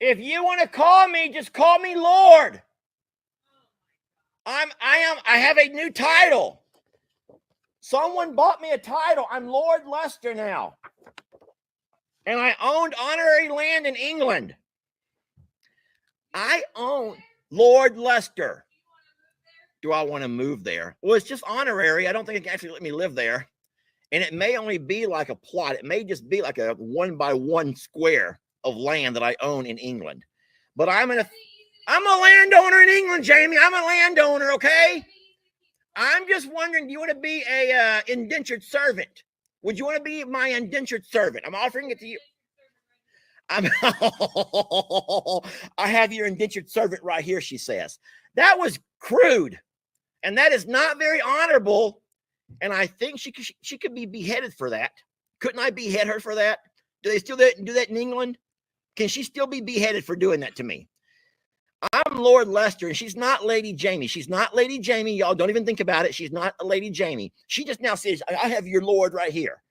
If you want to call me, just call me Lord. I have a new title. Someone bought me a title. I'm Lord Leicester now. And I owned honorary land in England. I own Lord Leicester. Do I want to move there? Well, it's just honorary. I don't think it can actually let me live there. And it may only be like a plot. It may just be like a 1-by-1 square of land that I own in England. But I'm a landowner in England, Jamie. I'm a landowner, okay? I'm just wondering, do you want to be a indentured servant? Would you want to be my indentured servant? I'm offering it to you. I have your indentured servant right here, she says. That was crude. And that is not very honorable. And I think she could be beheaded for that. Couldn't I behead her for that? Do they still do that in England? Can she still be beheaded for doing that to me? I'm Lord Leicester, and she's not Lady Jamie. She's not Lady Jamie. Y'all don't even think about it. She's not a Lady Jamie. She just now says, I have your Lord right here.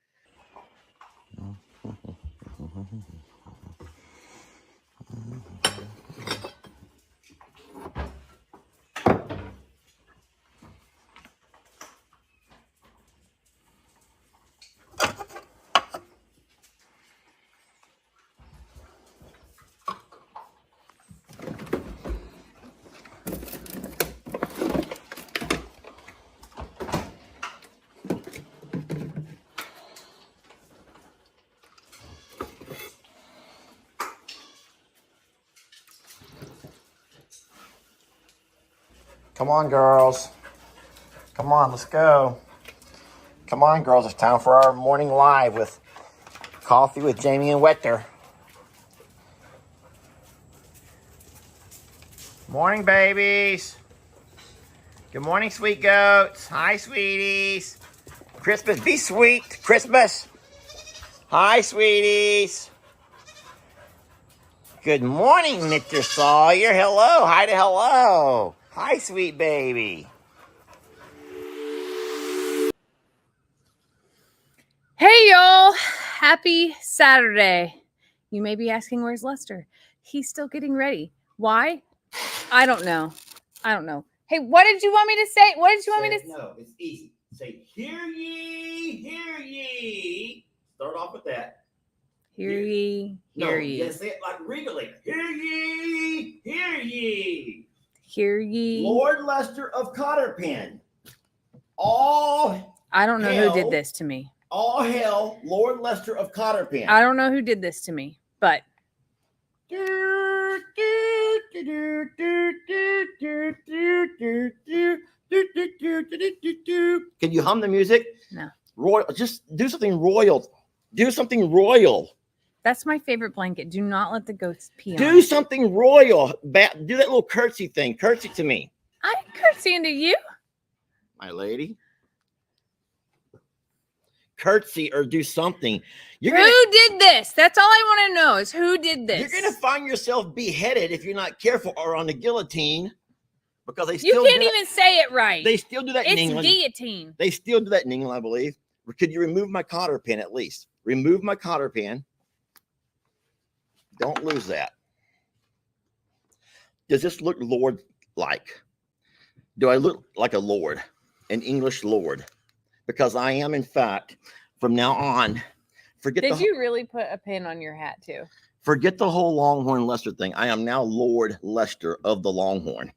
Come on, girls. Come on, let's go. Come on, girls. It's time for our morning live with coffee with Jamie and Wetter. Morning, babies. Good morning, sweet goats. Hi, sweeties. Christmas, be sweet. Christmas. Hi, sweeties. Good morning, Mr. Sawyer. Hello. Hi to hello. Hi, sweet baby. Hey, y'all. Happy Saturday. You may be asking, where's Lester? He's still getting ready. Why? I don't know. Hey, what did you want me to say? What did you want me to say? No, it's easy. Say, hear ye, hear ye. Start off with that. Hear ye, hear ye. You gotta say it like regalia. Hear ye, hear ye. Hear ye. Lord Leicester of Cotterpen. I don't know who did this to me. All hail, Lord Leicester of Cotterpen. I don't know who did this to me, but. Can you hum the music? No. Royal, just do something royal. Do something royal. That's my favorite blanket. Do not let the goats pee on it. Do something royal. Do that little curtsy thing. Curtsy to me. I'm curtsying to you. My lady. Curtsy or do something. Who did this? That's all I want to know is who did this. You're going to find yourself beheaded if you're not careful or on the guillotine. Because they still You can't even say it right. They still do that in England. It's guillotine. They still do that in England, I believe. Could you remove my cotter pin at least? Remove my cotter pin. Don't lose that. Does this look lord-like? Do I look like a lord? An English lord? Because I am, in fact, from now on, Did you really put a pin on your hat, too? Forget the whole Longhorn Leicester thing. I am now Lord Leicester of the Longhorn.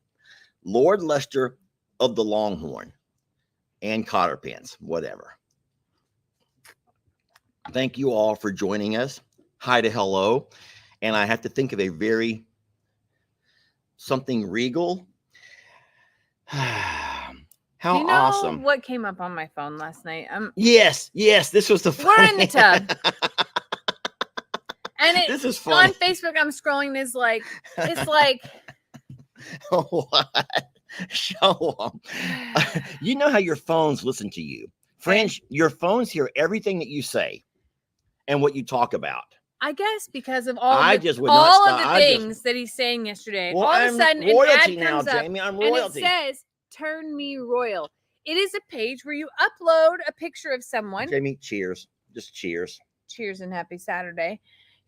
Lord Leicester of the Longhorn. And cotter pins, whatever. Thank you all for joining us. Hi to hello. And I have to think of something regal. How you know awesome. What came up on my phone last night? Yes, this was the phone. We're in the tub. And this is funny. On Facebook, I'm scrolling. It's like. What? Show them. You know how your phones listen to you. Friends, your phones hear everything that you say and what you talk about. I guess because of all of the things that he's saying yesterday. Well, all of a sudden, royalty an ad now, comes up, Jamie. I'm royalty. And it says, "Turn me royal." It is a page where you upload a picture of someone. Jamie, cheers. Just cheers. Cheers and happy Saturday.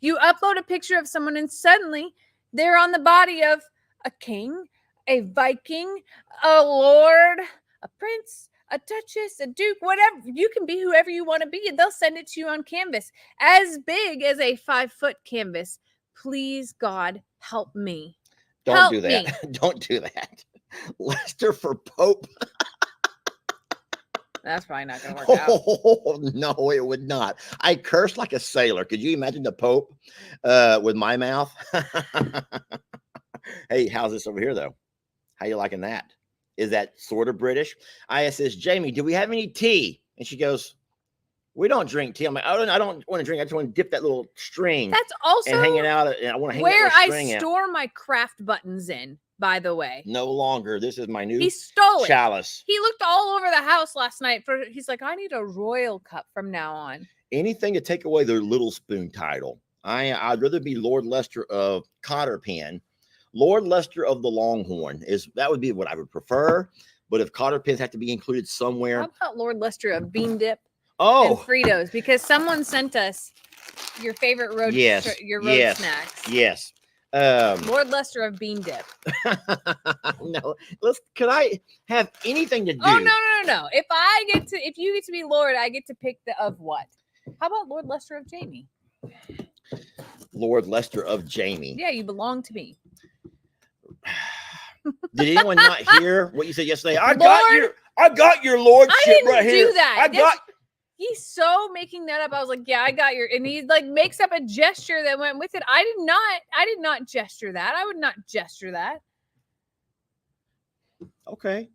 You upload a picture of someone, and suddenly They're on the body of a king, a Viking, a lord, a prince, a duchess, a duke, whatever. You can be whoever you want to be, and they'll send it to you on canvas as big as a 5-foot canvas. Please, God, help me. Don't do that. Don't do that. Lester for Pope. That's probably not going to work out. Oh, no, it would not. I curse like a sailor. Could you imagine the Pope with my mouth? Hey, how's this over here, though? How you liking that? Is that sort of British? I says, Jamie, do we have any tea? And she goes, we don't drink tea. I'm like, I don't want to drink. I just want to dip that little string. That's also and hang it out. And I want to hang where that string I store my craft buttons in, by the way. No longer. This is my new He stole it. chalice. He looked all over the house last night. He's like, I need a royal cup from now on. Anything to take away their little spoon title. I'd rather be Lord Lester of Cotterpen. Lord Lester of the Longhorn that would be what I would prefer. But if Cotterpens have to be included somewhere. How about Lord Lester of Bean Dip? Oh, and Fritos, because someone sent us your favorite road snacks. Yes. Lord Lester of Bean Dip. No, could I have anything to do? Oh, no. If you get to be Lord, I get to pick the of what? How about Lord Lester of Jamie? Lord Lester of Jamie. Yeah, you belong to me. Did anyone not hear what you said yesterday? I got your lordship right here. I didn't do that. He's so making that up. I was like, yeah, I got your, and he like makes up a gesture that went with it. I did not gesture that. I would not gesture that. Okay.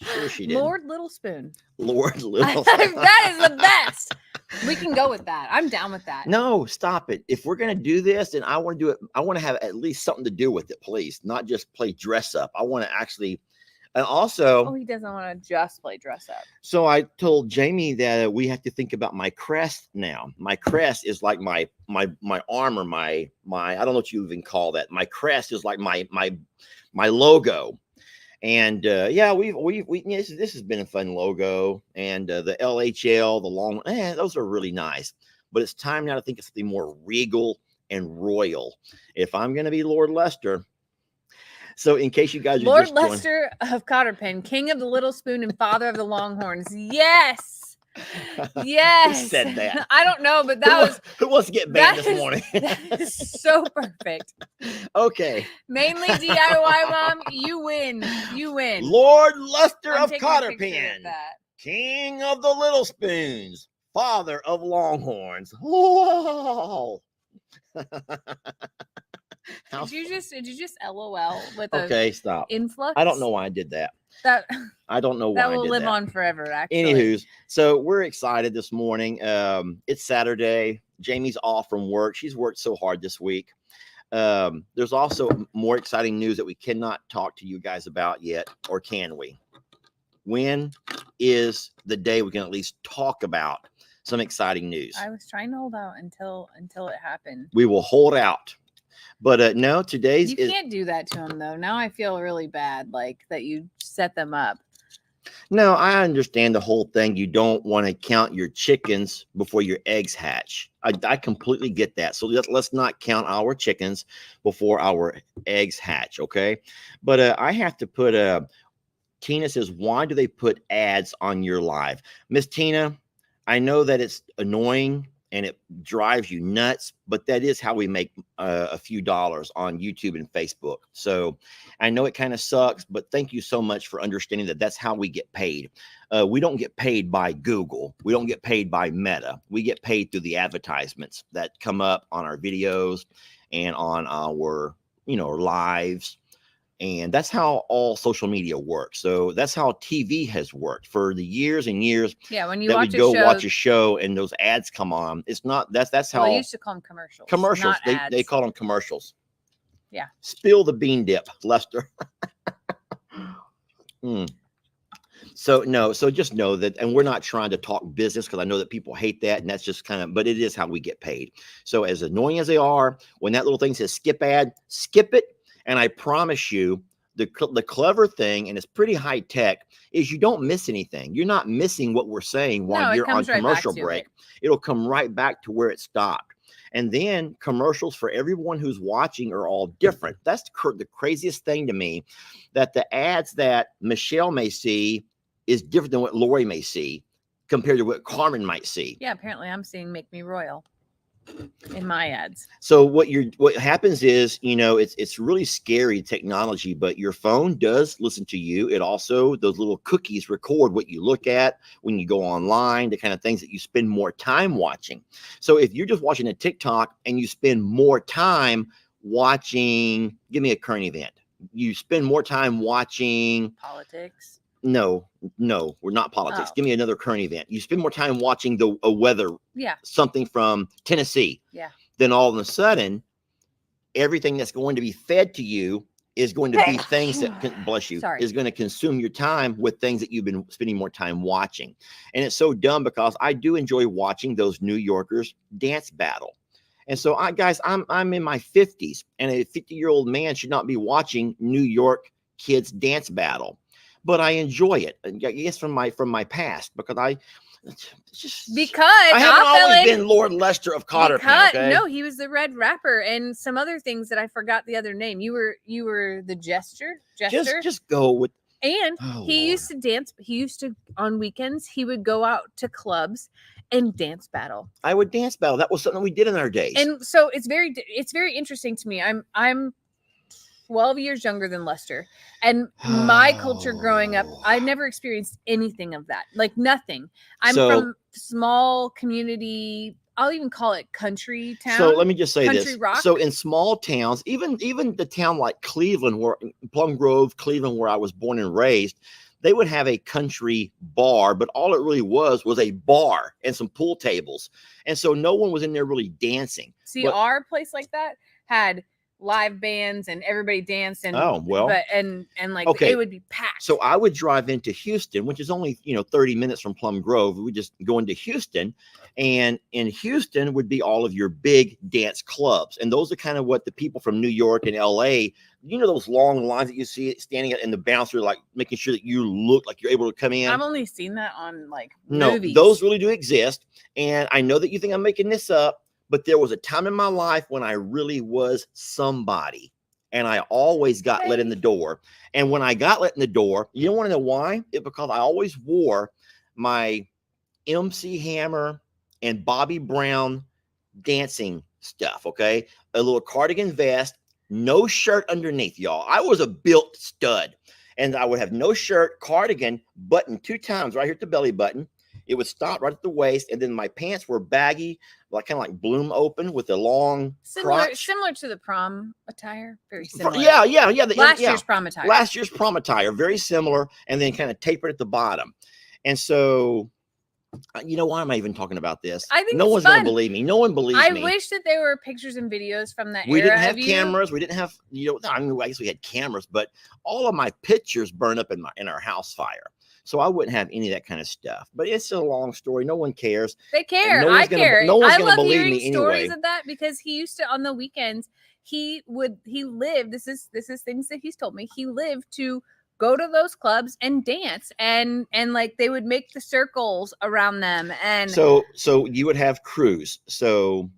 Sure she did. Lord Little Spoon. Lord Little Spoon. That is the best. We can go with that. I'm down with that. No, stop it. If we're going to do this, then I want to do it. I want to have at least something to do with it, please. Not just play dress up. I want to actually. And also, he doesn't want to just play dress up. So I told Jamie that we have to think about my crest now. My crest is like my armor, my I don't know what you even call that. My crest is like my logo. And yeah, this has been a fun logo. And the LHL, the long, those are really nice. But it's time now to think of something more regal and royal. If I'm going to be Lord Lester. So in case you guys are Lord Lester of Cotterpen, King of the Little Spoon and Father of the Longhorns. Yes. Yes. Who said that? I don't know, but who wants to get banned this morning? That is so perfect. Okay. Mainly DIY mom, you win. You win. Lord Lester of Cotterpen, King of the Little Spoons, Father of Longhorns. Whoa. Did you just LOL with stop influx? I don't know why I did that. I don't know why that will live on forever. Actually, anywho's, so we're excited this morning. It's Saturday. Jamie's off from work. She's worked so hard this week. There's also more exciting news that we cannot talk to you guys about yet, or can we? When is the day we can at least talk about some exciting news? I was trying to hold out until it happened. We will hold out. But no, today's. You can't do that to them, though. Now I feel really bad, like that you set them up. No, I understand the whole thing. You don't want to count your chickens before your eggs hatch. I completely get that. So let's not count our chickens before our eggs hatch, okay? But I have to put Tina says, why do they put ads on your live? Miss Tina, I know that it's annoying and it drives you nuts, but that is how we make a few dollars on YouTube and Facebook. So I know it kind of sucks, but thank you so much for understanding that that's how we get paid. We don't get paid by Google. We don't get paid by Meta. We get paid through the advertisements that come up on our videos and on our, lives. And that's how all social media works. So that's how TV has worked for the years and years. Yeah, when you watch a show and those ads come on, it's not that's how they used to call them commercials. Commercials. Not They call them commercials. Yeah. Spill the bean dip, Lester. So just know that, and we're not trying to talk business because I know that people hate that, and that's just but it is how we get paid. So as annoying as they are, when that little thing says skip ad, skip it. And I promise you, the clever thing, and it's pretty high tech, is you don't miss anything. You're not missing what we're saying while you're on commercial break. It'll come right back to where it stopped. And then commercials for everyone who's watching are all different. That's the craziest thing to me, that the ads that Michelle may see is different than what Lori may see compared to what Carmen might see. Yeah, apparently I'm seeing Make Me Royal in my ads. So what happens is, it's really scary technology, but your phone does listen to you. It also, those little cookies record what you look at when you go online, the kind of things that you spend more time watching. So if you're just watching a TikTok and you spend more time watching, give me a current event. You spend more time watching Politics. No, we're not politics. Oh. Give me another current event. You spend more time watching a weather, something from Tennessee. Yeah. Then all of a sudden, everything that's going to be fed to you is going to be things that, bless you, is going to consume your time with things that you've been spending more time watching. And it's so dumb because I do enjoy watching those New Yorkers dance battle. And so, I'm in my 50s, and a 50-year-old man should not be watching New York kids dance battle. But I enjoy it, I guess, from my past, because I haven't always been Lord Lester of Cotterpin. Okay? No, he was the Red Rapper and some other things that I forgot the other name. You were the Jester. Just go with. And he used to dance. He used to, on weekends, he would go out to clubs and dance battle. I would dance battle. That was something we did in our days. And so it's very interesting to me. I'm 12 years younger than Lester, and my culture growing up, I never experienced anything of that, like nothing. I'm from small community, I'll even call it country town. So let me just say this. Rock. So in small towns, even the town like Cleveland, Plum Grove, Cleveland, where I was born and raised, they would have a country bar, but all it really was a bar and some pool tables. And so no one was in there really dancing. See, our place like that had live bands and everybody danced, and it would be packed. So I would drive into Houston, which is only 30 minutes from Plum Grove. We just go into Houston, and in Houston would be all of your big dance clubs, and those are kind of what the people from New York and LA, those long lines that you see standing in the bouncer, like making sure that you look like you're able to come in. I've only seen that on movies. Those really do exist, and I know that you think I'm making this up. But there was a time in my life when I really was somebody, and I always got let in the door. And when I got let in the door, you don't want to know why? It's because I always wore my MC Hammer and Bobby Brown dancing stuff, okay? A little cardigan vest, no shirt underneath, y'all. I was a built stud, and I would have no shirt, cardigan, buttoned 2 times right here at the belly button. It would stop right at the waist, and then my pants were baggy, kind of like bloom open with a long crotch. Similar to the prom attire, very similar. Yeah. Last year's prom attire. Last year's prom attire, very similar, and then kind of tapered at the bottom. And so, why am I even talking about this? I think no one's going to believe me. No one believes me. I wish that there were pictures and videos from that era. We didn't have cameras. We didn't have, I guess we had cameras, but all of my pictures burned up in our house fire. So I wouldn't have any of that kind of stuff. But it's a long story. No one cares. They care. I care. No one's I going to love believe hearing me stories anyway. of that, because he used to, on the weekends, he lived. This is things that he's told me. He lived to go to those clubs and dance, and like they would make the circles around them. And so you would have crews. So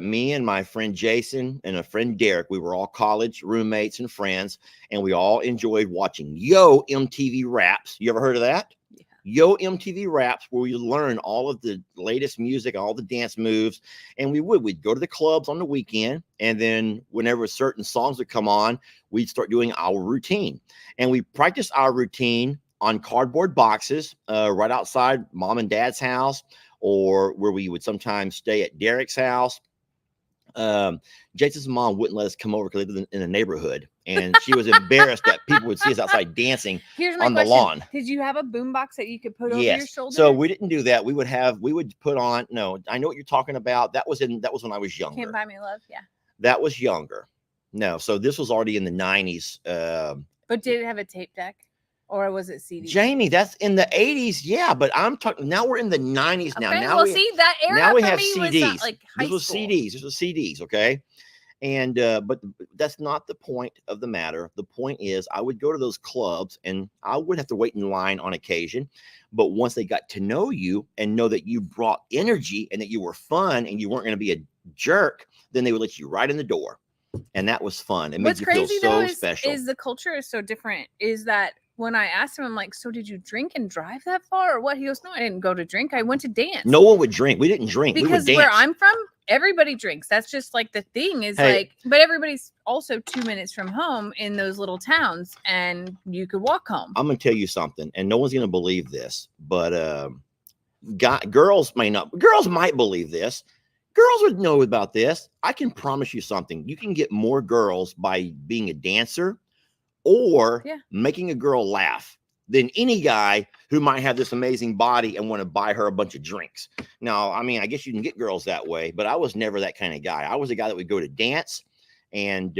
me and my friend Jason and a friend Derek, we were all college roommates and friends, and we all enjoyed watching Yo MTV Raps. You ever heard of that? Yeah. Yo MTV Raps, where you learn all of the latest music, all the dance moves. And we'd go to the clubs on the weekend, and then whenever certain songs would come on, we'd start doing our routine. And we practiced our routine on cardboard boxes right outside mom and dad's house, or where we would sometimes stay at Derek's house. Jason's mom wouldn't let us come over because they lived in the neighborhood, and she was embarrassed that people would see us outside dancing on the lawn. Did you have a boombox that you could put over your shoulder? So we didn't do that. We would put on. No, I know what you're talking about. That was when I was younger. Can't Buy Me Love. Yeah. That was younger. No, so this was already in the 90s. But did it have a tape deck? Or was it CD? Jamie, that's in the 80s. Yeah, but I'm talking now. We're in the 90s now. Okay, now see that era. Now we for have me CDs. Was like high this was school. CDs. This was CDs. Okay, and but that's not the point of the matter. The point is, I would go to those clubs, and I would have to wait in line on occasion. But once they got to know you and know that you brought energy and that you were fun and you weren't going to be a jerk, then they would let you right in the door. And that was fun. It made What's you feel crazy so though special. is the culture is so different. Is that when I asked him, I'm like, so did you drink and drive that far or what? He goes, no, I didn't go to drink. I went to dance. No one would drink. We didn't drink. We would Because dance. where I'm from, everybody drinks. That's just like the thing is like, but everybody's also 2 minutes from home in those little towns and you could walk home. I'm going to tell you something, and no one's going to believe this, but girls might believe this. Girls would know about this. I can promise you something. You can get more girls by being a dancer or making a girl laugh than any guy who might have this amazing body and want to buy her a bunch of drinks. Now, I mean, I guess you can get girls that way, but I was never that kind of guy. I was a guy that would go to dance and,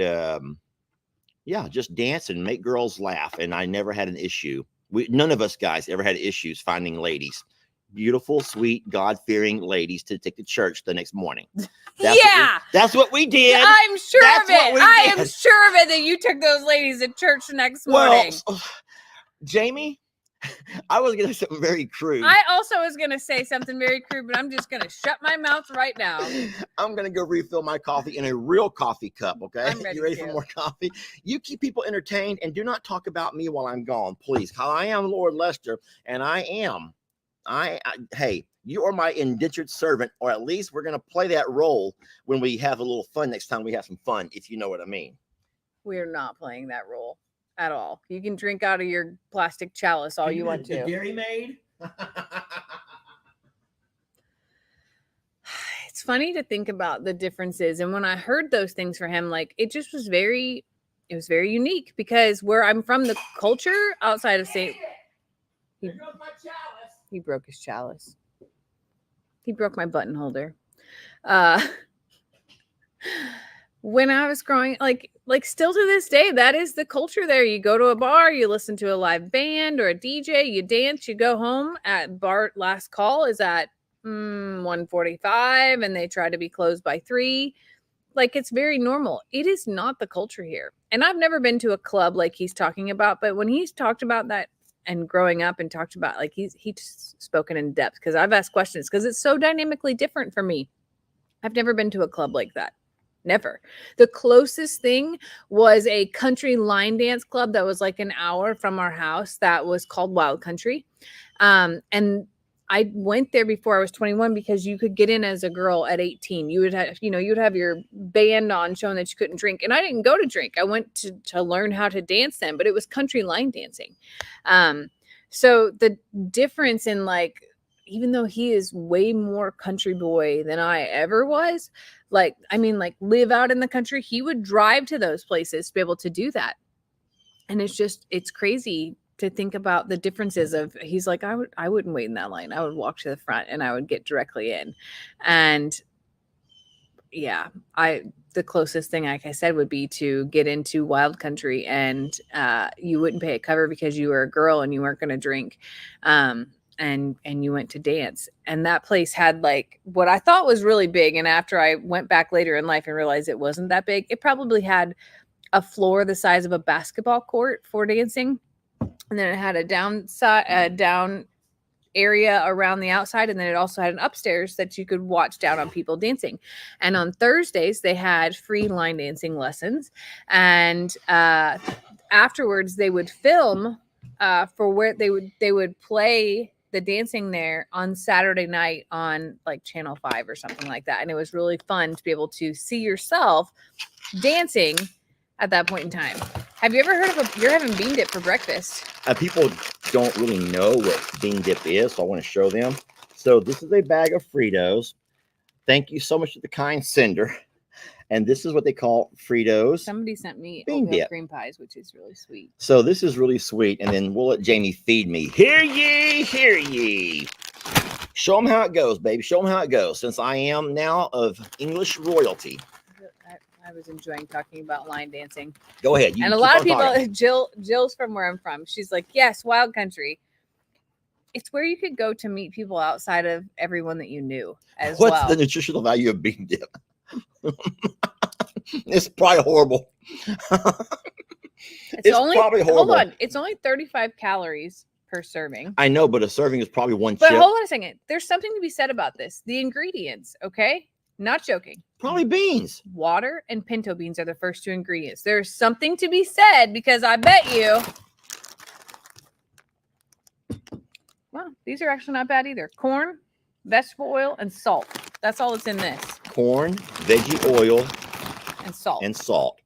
just dance and make girls laugh. And I never had an issue. None of us guys ever had issues finding ladies. Beautiful, sweet, God-fearing ladies to take to church the next morning. That's what we did. I'm sure of it. I am sure of it that you took those ladies to church the next morning. Well, Jamie, I was going to say something very crude. I also was going to say something very crude, but I'm just going to shut my mouth right now. I'm going to go refill my coffee in a real coffee cup, okay? I'm ready. You ready for more coffee? You keep people entertained and do not talk about me while I'm gone, please. I am Lord Lester, and hey, you are my indentured servant, or at least we're going to play that role when we have a little fun next time we have some fun, if you know what I mean. We're not playing that role at all. You can drink out of your plastic chalice all you want to. The Dairy Maid? It's funny to think about the differences. And when I heard those things for him, like it just was very unique because where I'm from, the culture outside of St. He broke his chalice. He broke my button holder. When I was growing, like still to this day, that is the culture there. You go to a bar, you listen to a live band or a DJ, you dance, you go home. At bar last call is at 1:45 and they try to be closed by 3. Like it's very normal. It is not the culture here. And I've never been to a club like he's talking about, but when he's talked about that and growing up and talked about, like he's spoken in depth because I've asked questions because it's so dynamically different for me. I've never been to a club like that. Never. The closest thing was a country line dance club that was like an hour from our house that was called Wild Country. And I went there before I was 21 because you could get in as a girl at 18. You would have, you'd have your band on showing that you couldn't drink. And I didn't go to drink. I went to learn how to dance then, but it was country line dancing. So the difference in like, even though he is way more country boy than I ever was, like live out in the country, he would drive to those places to be able to do that. And it's crazy to think about the differences of, he's like, I wouldn't wait in that line. I would walk to the front and I would get directly in. And the closest thing, like I said, would be to get into Wild Country and you wouldn't pay a cover because you were a girl and you weren't going to drink. And you went to dance. And that place had like what I thought was really big. And after I went back later in life and realized it wasn't that big, it probably had a floor the size of a basketball court for dancing. And then it had a down area around the outside. And then it also had an upstairs that you could watch down on people dancing. And on Thursdays, they had free line dancing lessons. And afterwards, they would film for where they would play the dancing there on Saturday night on like Channel 5 or something like that. And it was really fun to be able to see yourself dancing at that point in time. Have you ever heard of you're having bean dip for breakfast? People don't really know what bean dip is, so I want to show them. So this is a bag of Fritos. Thank you so much to the kind sender. And this is what they call Fritos. Somebody sent me bean dip cream pies, which is really sweet. So this is really sweet. And then we'll let Jamie feed me. Hear ye, hear ye. Show them how it goes, baby. Show them how it goes. Since I am now of English royalty. I was enjoying talking about line dancing. Go ahead. And a lot of people, Jill's from where I'm from. She's like, yes, Wild Country. It's where you could go to meet people outside of everyone that you knew as well. What's the nutritional value of bean dip? It's probably horrible. It's probably horrible. Hold on. It's only 35 calories per serving. I know, but a serving is probably one chip. But hold on a second. There's something to be said about this. The ingredients, okay? Not joking. Probably beans. Water and pinto beans are the first 2 ingredients. There's something to be said because I bet you. Well, these are actually not bad either. Corn, vegetable oil, and salt. That's all that's in this. Corn, veggie oil, And salt. and salt.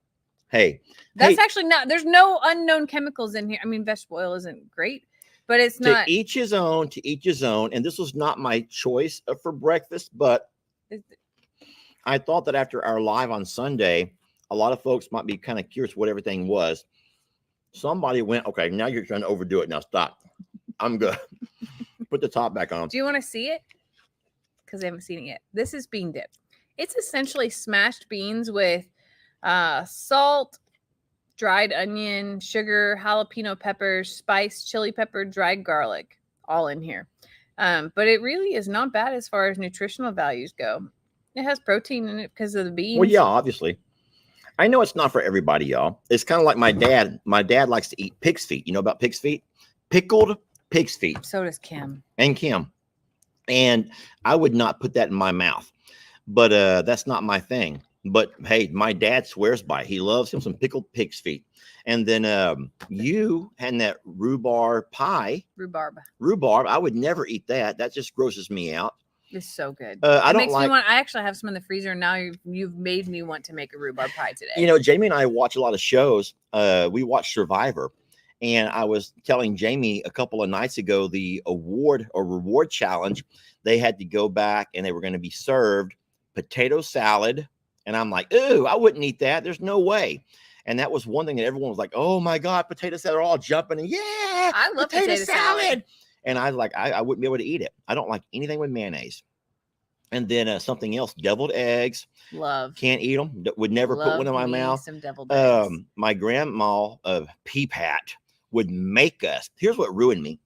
Hey, That's actually not. There's no unknown chemicals in here. I mean, vegetable oil isn't great, but it's not. To each his own. To each his own. And this was not my choice for breakfast, but I thought that after our live on Sunday, a lot of folks might be kind of curious what everything was. Somebody went, okay, now you're trying to overdo it. Now stop. I'm good. Put the top back on. Do you want to see it? Because I haven't seen it yet. This is bean dip. It's essentially smashed beans with salt, dried onion, sugar, jalapeno peppers, spice, chili pepper, dried garlic, all in here. But it really is not bad as far as nutritional values go. It has protein in it because of the beans. Well, yeah, obviously. I know it's not for everybody, y'all. It's kind of like my dad. My dad likes to eat pig's feet. You know about pig's feet? Pickled pig's feet. So does Kim. And Kim. And I would not put that in my mouth. But that's not my thing. But hey, my dad swears by it. He loves him some pickled pig's feet. And then you had that rhubarb pie. Rhubarb. I would never eat that. That just grosses me out. It's so good. I it don't makes like. Me want, I actually have some in the freezer, and now you've made me want to make a rhubarb pie today. You know, Jamie and I watch a lot of shows. We watch Survivor, and I was telling Jamie a couple of nights ago the reward challenge. They had to go back, and they were going to be served potato salad, and I'm like, ooh, I wouldn't eat that. There's no way. And that was one thing that everyone was like, oh my God, potato salad, they're all jumping, and yeah, I love potato salad. And I was like, I wouldn't be able to eat it. I don't like anything with mayonnaise. And then something else, deviled eggs. Love. Can't eat them. Would never put one in my mouth. Some deviled eggs. My grandma of Peapat would make us. Here's what ruined me.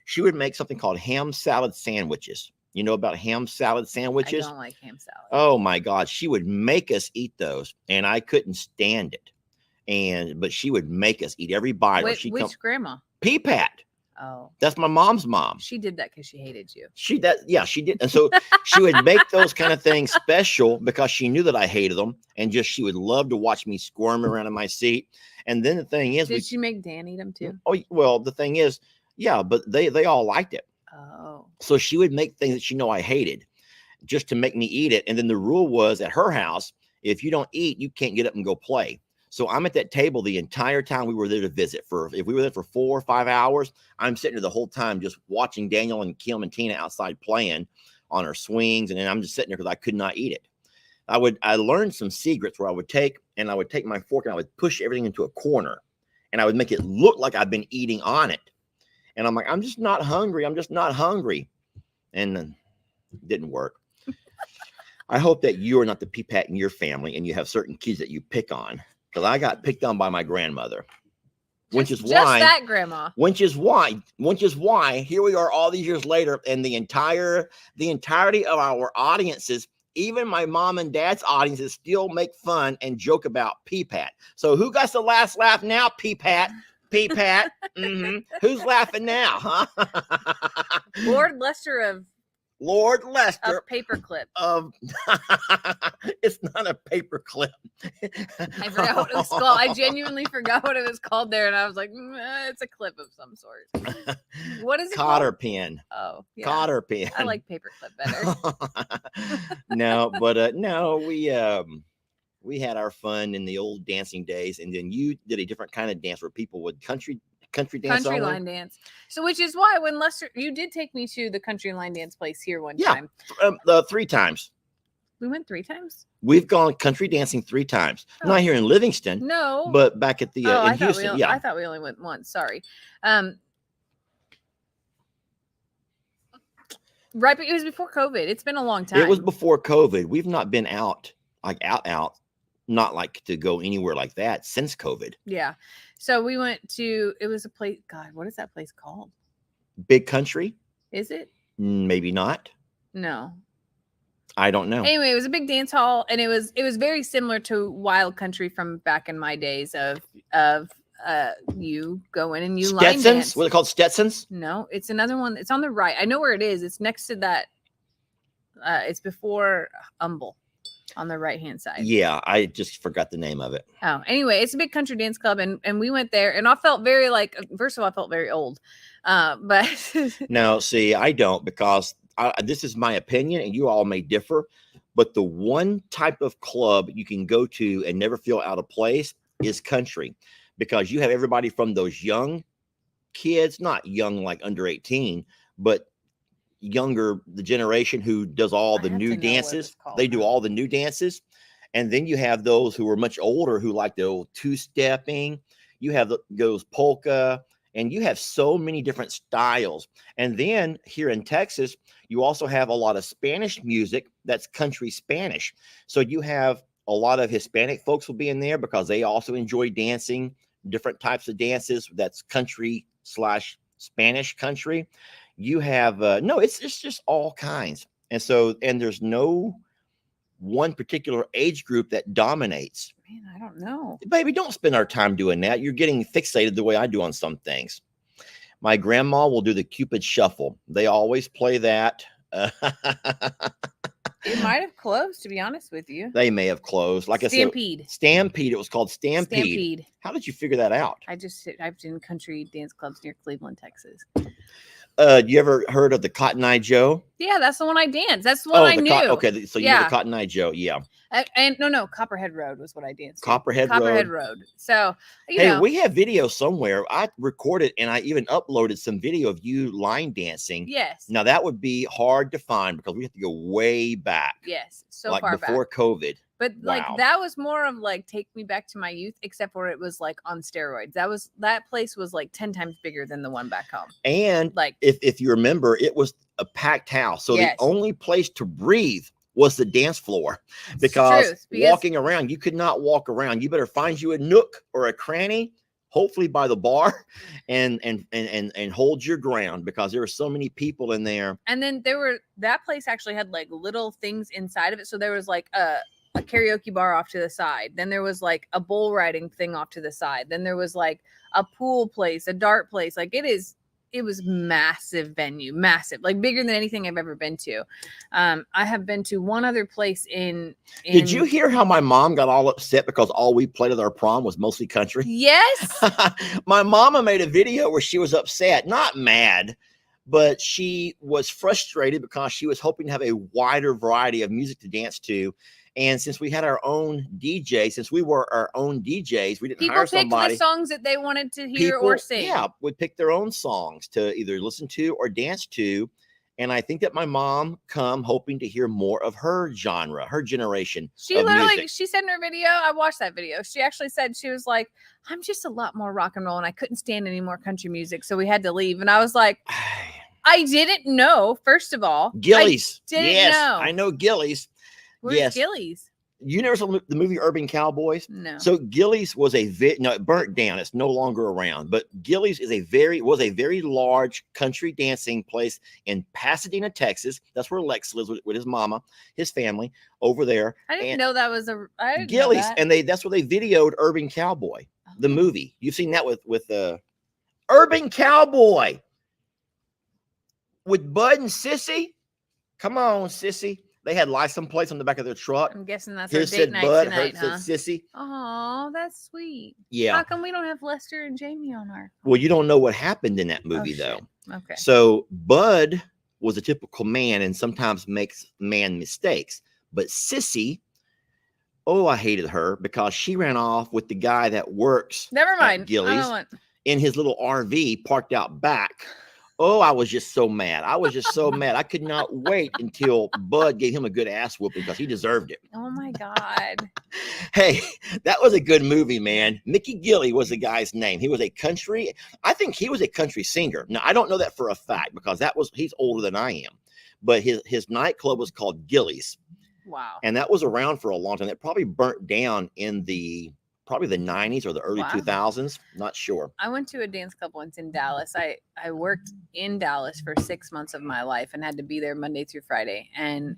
She would make something called ham salad sandwiches. You know about ham salad sandwiches? I don't like ham salad. Oh my God. She would make us eat those, and I couldn't stand it. But she would make us eat every bite. Which grandma? Peapat. Oh, that's my mom's mom. She did that because she hated you. She did. And so she would make those kind of things special because she knew that I hated them, and she would love to watch me squirm around in my seat. And then the thing is, did she make Dan eat them too? Oh, well, the thing is, yeah, but they all liked it. Oh, so she would make things that she I hated just to make me eat it. And then the rule was at her house, if you don't eat, you can't get up and go play. So I'm at that table the entire time we were there to visit. If we were there for 4 or 5 hours, I'm sitting there the whole time just watching Daniel and Kim and Tina outside playing on her swings, and then I'm just sitting there because I could not eat it. I learned some secrets where I would take my fork and I would push everything into a corner, and I would make it look like I've been eating on it. And I'm like, I'm just not hungry. I'm just not hungry. And then it didn't work. I hope that you are not the Peapat in your family and you have certain kids that you pick on. Because I got picked on by my grandmother, which is why that grandma. Which is why here we are all these years later, and the entirety of our audiences, even my mom and dad's audiences, still make fun and joke about Peapat. So who got the last laugh now? Peapat. Mm-hmm. Who's laughing now? Huh? Lord Lester of paperclip. It's not a paperclip. I forgot what it was called. I genuinely forgot what it was called there, and I was like, it's a clip of some sort. What is it? Cotter pin. Oh, yeah. Cotter pin. I like paperclip better. No, but no, we had our fun in the old dancing days, and then you did a different kind of dance where people would country dance, country line dance. So, which is why when Lester, you did take me to the country line dance place here one time. 3 times. We went 3 times. We've gone country dancing 3 times. Oh. Not here in Livingston. No, but back at the in Houston. I thought we only went once. Sorry. Right, but it was before COVID. It's been a long time. It was before COVID. We've not been out, not like to go anywhere like that since COVID. Yeah. So we went to, it was a place, God, what is that place called? Big Country? Is it? Maybe not. No. I don't know. Anyway, it was a big dance hall, and it was very similar to Wild Country from back in my days of you go in and you Stetsons? line dance. What are they called? Stetsons? No, it's another one. It's on the right. I know where it is. It's next to that. It's before Humble. on the right-hand side. Yeah, I just forgot the name of it. Oh, anyway, it's a big country dance club, and we went there, and I felt very like, first of all, I felt very old, but Now, see, I don't, because this is my opinion, and you all may differ, but the one type of club you can go to and never feel out of place is country, because you have everybody from those young kids, not young like under 18, but younger, the generation who does all the new dances. They do all the new dances. And then you have those who are much older who like the old two-stepping. You have those polka, and you have so many different styles. And then here in Texas, you also have a lot of Spanish music that's country Spanish. So you have a lot of Hispanic folks will be in there because they also enjoy dancing different types of dances. That's country / Spanish country. You have no, it's just all kinds. And so, and there's no one particular age group that dominates. Man, I don't know. Baby, don't spend our time doing that. You're getting fixated the way I do on some things. My grandma will do the Cupid Shuffle. They always play that. It might have closed, to be honest with you. They may have closed. Like Stampede. I said, Stampede. It was called Stampede. How did you figure that out? I've been country dance clubs near Cleveland, Texas. You ever heard of the Cotton Eye Joe? Yeah, that's the one I danced. That's the one I knew. Okay, so you know the Cotton Eye Joe, yeah. And no, Copperhead Road was what I danced. Copperhead Road. So hey, we have video somewhere. I recorded and I even uploaded some video of you line dancing. Yes. Now that would be hard to find because we have to go way back. Yes, so like far before back. COVID. But like that was more of like take me back to my youth, except for it was like on steroids. That place was like 10 times bigger than the one back home. And like if you remember, it was a packed house. So the only place to breathe was the dance floor because walking around, you could not walk around. You better find you a nook or a cranny, hopefully by the bar, and hold your ground because there were so many people in there. And then that place actually had like little things inside of it. So there was like a karaoke bar off to the side. Then there was like a bull riding thing off to the side. Then there was like a pool place, a dart place. Like it was massive venue, massive, like bigger than anything I've ever been to. I have been to one other place in Did you hear how my mom got all upset because all we played at our prom was mostly country? Yes. My mama made a video where she was upset, not mad, but she was frustrated because she was hoping to have a wider variety of music to dance to. And since we had our own DJ, since we were our own DJs, we didn't hire somebody. People picked the songs that they wanted to hear or sing. Yeah, would pick their own songs to either listen to or dance to. And I think that my mom come hoping to hear more of her genre, her generation. She literally, she said in her video, I watched that video. She actually said, she was like, I'm just a lot more rock and roll and I couldn't stand any more country music. So we had to leave. And I was like, I didn't know, first of all. Gillies. I didn't know. I know Gillies. Where's Gillies? You never saw the movie Urban Cowboys? No. So Gillies was it burnt down. It's no longer around. But Gillies was a very large country dancing place in Pasadena, Texas. That's where Lex lives with his mama, his family over there. I didn't know that was Gillies, and that's where they videoed Urban Cowboy, the movie. You've seen that with Urban Cowboy with Bud and Sissy. Come on, Sissy. They had license plates on the back of their truck. I'm guessing that's Here our date said night Bud, tonight, her said Sissy. Oh, that's sweet. Yeah. How come we don't have Lester and Jamie on our? Well, you don't know what happened in that movie, though. Okay. So Bud was a typical man and sometimes makes man mistakes. But Sissy, I hated her because she ran off with the guy that works. Never mind. At Gillies in his little RV parked out back. I was just so mad. I could not wait until Bud gave him a good ass whooping because he deserved it. Oh my God. Hey, that was a good movie, man. Mickey Gilly was the guy's name. I think he was a country singer. Now, I don't know that for a fact because he's older than I am. But his nightclub was called Gillies. Wow. And that was around for a long time. It probably burnt down in probably the 90s or the early 2000s. Not sure. I went to a dance club once in Dallas. I worked in Dallas for 6 months of my life and had to be there Monday through Friday. And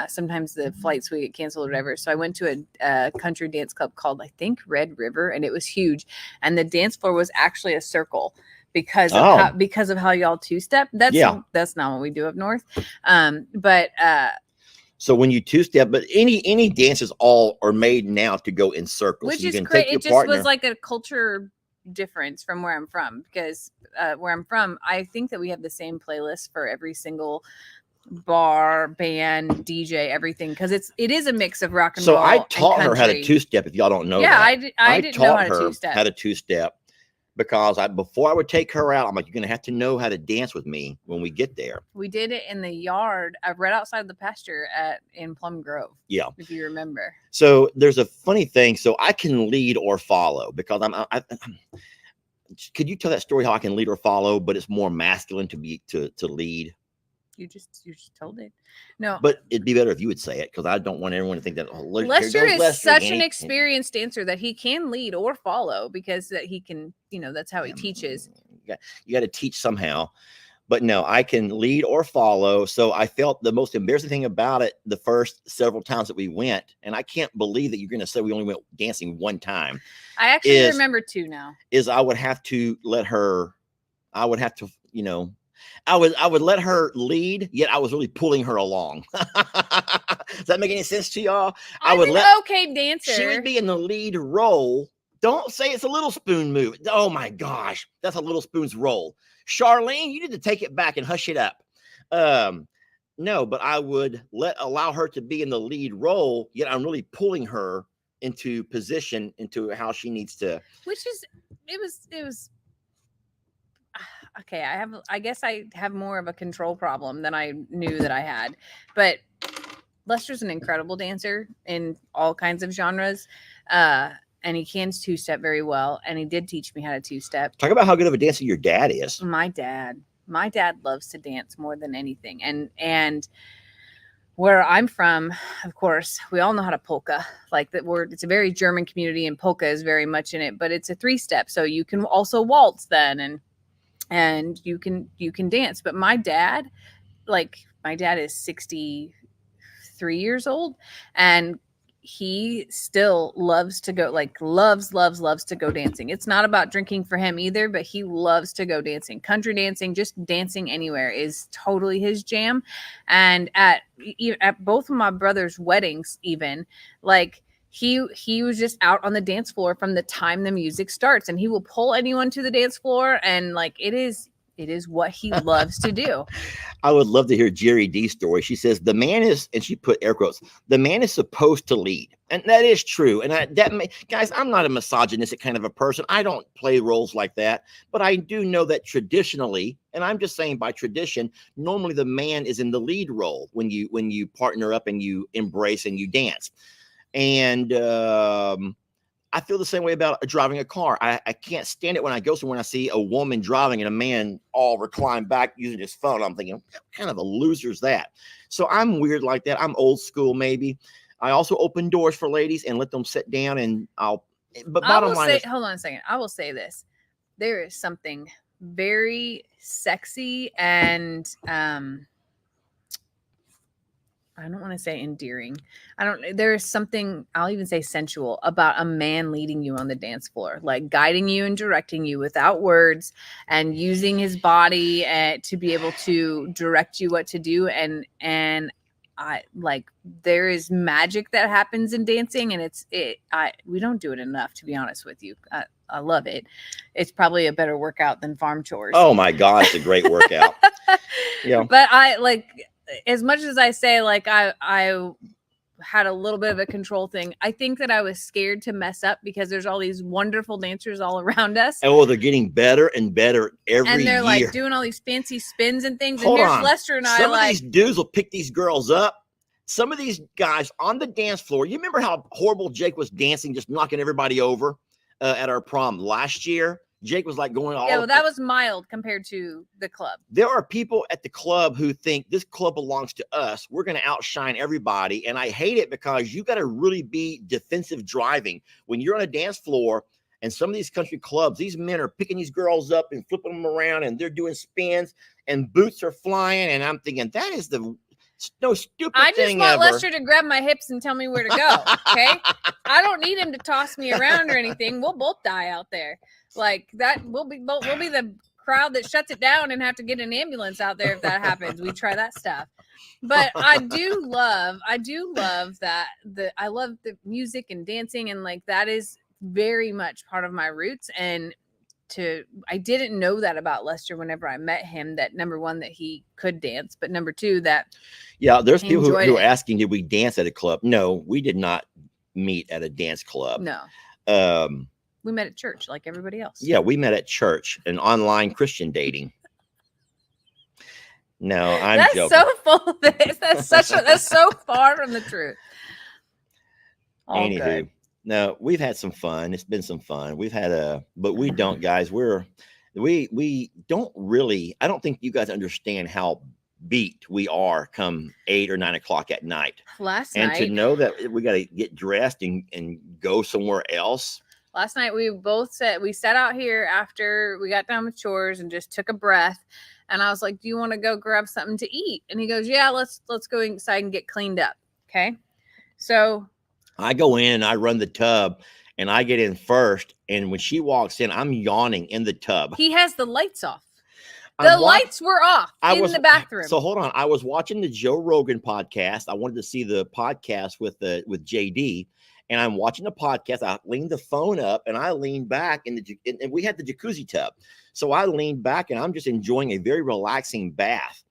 sometimes the flights would get canceled or whatever. So I went to a country dance club called, I think, Red River. And it was huge. And the dance floor was actually a circle because of how y'all two-step. That's not what we do up north. But So when you two-step, but any dances all are made now to go in circles. Which So you is can great. take your It just partner. was like a culture difference from where I'm from, because where I'm from, I think that we have the same playlist for every single bar, band, DJ, everything, because it is a mix of rock and So roll. I and taught her how to country. two-step. If y'all don't know Yeah, that, I didn't know taught how to her two-step. how to two-step because before I would take her out, I'm like, you're gonna have to know how to dance with me when we get there. We did it in the yard, right outside the pasture in Plum Grove. Yeah, if you remember. So there's a funny thing. So I can lead or follow because could you tell that story how I can lead or follow, but it's more masculine to lead? You just told it. No, but it'd be better if you would say it because I don't want everyone to think that Lester is such an experienced dancer that he can lead or follow because that he can, that's how he teaches. You got to teach somehow. But no, I can lead or follow. So I felt the most embarrassing thing about it the first several times that we went, and I can't believe that you're going to say we only went dancing one time. I actually remember two now. Is I would have to let her, I would have to, I would let her lead, yet I was really pulling her along. Does that make any sense to y'all? I'm an okay dancer. She would be in the lead role. Don't say it's a little spoon move. Oh my gosh, that's a little spoon's roll. Charlene, you need to take it back and hush it up. No, but I would allow her to be in the lead role, yet I'm really pulling her into position, into how she needs to. Which is, it was. Okay, I guess I have more of a control problem than I knew that I had. But Lester's an incredible dancer in all kinds of genres. And he can two-step very well. And he did teach me how to two-step. Talk about how good of a dancer your dad is. My dad loves to dance more than anything. And where I'm from, of course, we all know how to polka. Like that word, it's a very German community, and polka is very much in it. But it's a three-step, so you can also waltz then, and you can dance. But my dad is 63 years old, and he still loves to go, loves to go dancing. It's not about drinking for him either, but he loves to go dancing. Country dancing, just dancing anywhere is totally his jam. And at both of my brother's weddings, even, he was just out on the dance floor from the time the music starts, and he will pull anyone to the dance floor, and it is what he loves to do. I would love to hear Jerry D's story. She says the man is, and she put air quotes, the man is supposed to lead. And that is true. And guys, I'm not a misogynistic kind of a person. I don't play roles like that. But I do know that traditionally, and I'm just saying by tradition, normally the man is in the lead role when you partner up and you embrace and you dance. And I feel the same way about driving a car. I can't stand it when I go somewhere and I see a woman driving and a man all reclined back using his phone. I'm thinking, what kind of a loser's that? So I'm weird like that. I'm old school, maybe. I also open doors for ladies and let them sit down, and hold on a second. I will say this. There is something very sexy and I don't want to say endearing. There is something, I'll even say sensual, about a man leading you on the dance floor, like guiding you and directing you without words and using his body to be able to direct you what to do. And there is magic that happens in dancing, and we don't do it enough, to be honest with you. I love it. It's probably a better workout than farm chores. Oh my God, it's a great workout. Yeah. But as much as I say, I had a little bit of a control thing, I think that I was scared to mess up because there's all these wonderful dancers all around us. Oh, they're getting better and better every year. And they're doing all these fancy spins and things. Hold and here's on. Lester and Some of these dudes will pick these girls up. Some of these guys on the dance floor. You remember how horrible Jake was dancing, just knocking everybody over at our prom last year? Jake was going all. Yeah, well, that was mild compared to the club. There are people at the club who think this club belongs to us. We're going to outshine everybody. And I hate it because you got to really be defensive driving when you're on a dance floor. And some of these country clubs, these men are picking these girls up and flipping them around, and they're doing spins, and boots are flying. And I'm thinking that is the stupid thing I just want ever. Lester to grab my hips and tell me where to go. Okay, I don't need him to toss me around or anything. We'll both die out there. Like that, we'll be the crowd that shuts it down and have to get an ambulance out there if that happens. We try that stuff. But I do love that I love the music and dancing, and like that is very much part of my roots. And I didn't know that about Lester whenever I met him, that number one, that he could dance, but number two, that there's people who are asking, did we dance at a club? No, we did not meet at a dance club. No. We met at church like everybody else. Yeah, we met at church, an online Christian dating. No, That's joking. so full of this. That's so far from the truth. All Anywho, good. no, we've had some fun. It's been some fun. We've had but we don't, guys. We don't really. I don't think you guys understand how beat we are come 8 or 9 o'clock at night. Last night, to know that we got to get dressed and go somewhere else. Last night we both sat out here after we got done with chores and just took a breath. And I was like, do you want to go grab something to eat? And he goes, yeah, let's go inside and get cleaned up. Okay. So I go in and I run the tub and I get in first. And when she walks in, I'm yawning in the tub. He has the lights off. The lights were off in the bathroom. So hold on. I was watching the Joe Rogan podcast. I wanted to see the podcast with JD. And I'm watching the podcast. I leaned the phone up and I leaned back and we had the jacuzzi tub. So I leaned back and I'm just enjoying a very relaxing bath.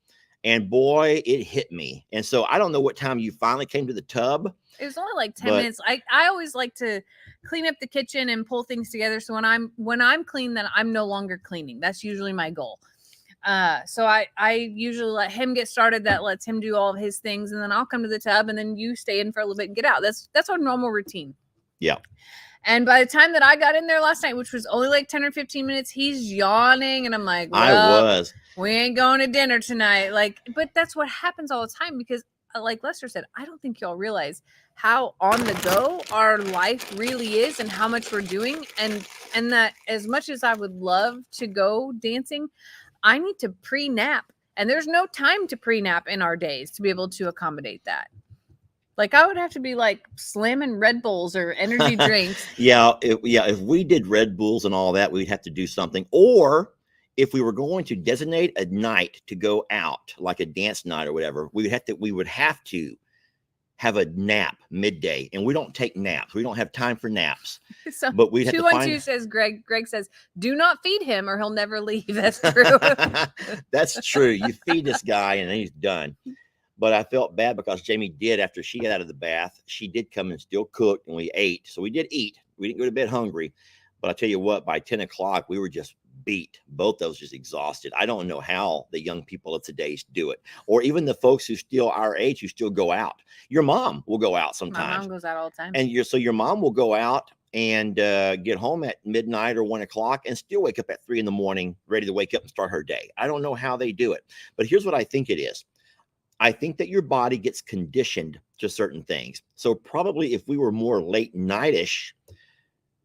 And boy, it hit me. And so I don't know what time you finally came to the tub. It was only like 10 minutes. I always like to clean up the kitchen and pull things together. So when I'm clean, then I'm no longer cleaning. That's usually my goal. So I usually let him get started. That lets him do all of his things, and then I'll come to the tub, and then you stay in for a little bit and get out. That's our normal routine. Yeah. And by the time that I got in there last night, which was only like 10 or 15 minutes, he's yawning, and I'm like, well, we ain't going to dinner tonight. Like, but that's what happens all the time because, like Lester said, I don't think y'all realize how on the go our life really is and how much we're doing, and that as much as I would love to go dancing, I need to pre-nap, and there's no time to pre-nap in our days to be able to accommodate that. Like I would have to be like slamming Red Bulls or energy drinks. If we did Red Bulls and all that, we'd have to do something. Or if we were going to designate a night to go out, like a dance night or whatever, we would have to have a nap midday, and we don't take naps. We don't have time for naps. So but we have 212 says Greg says, do not feed him or he'll never leave. That's true. That's true. You feed this guy and then he's done. But I felt bad because Jamie did, after she got out of the bath, she did come and still cook, and we ate. So we did eat. We didn't go to bed hungry. But I tell you what, by 10 o'clock, we were just beat. Both of us just exhausted. I don't know how the young people of today do it, or even the folks who still our age who still go out. Your mom will go out sometimes. My mom goes out all the time. And your mom will go out and get home at midnight or 1 o'clock and still wake up at 3 a.m, ready to wake up and start her day. I don't know how they do it, but here's what I think it is. I think that your body gets conditioned to certain things. So probably if we were more late nightish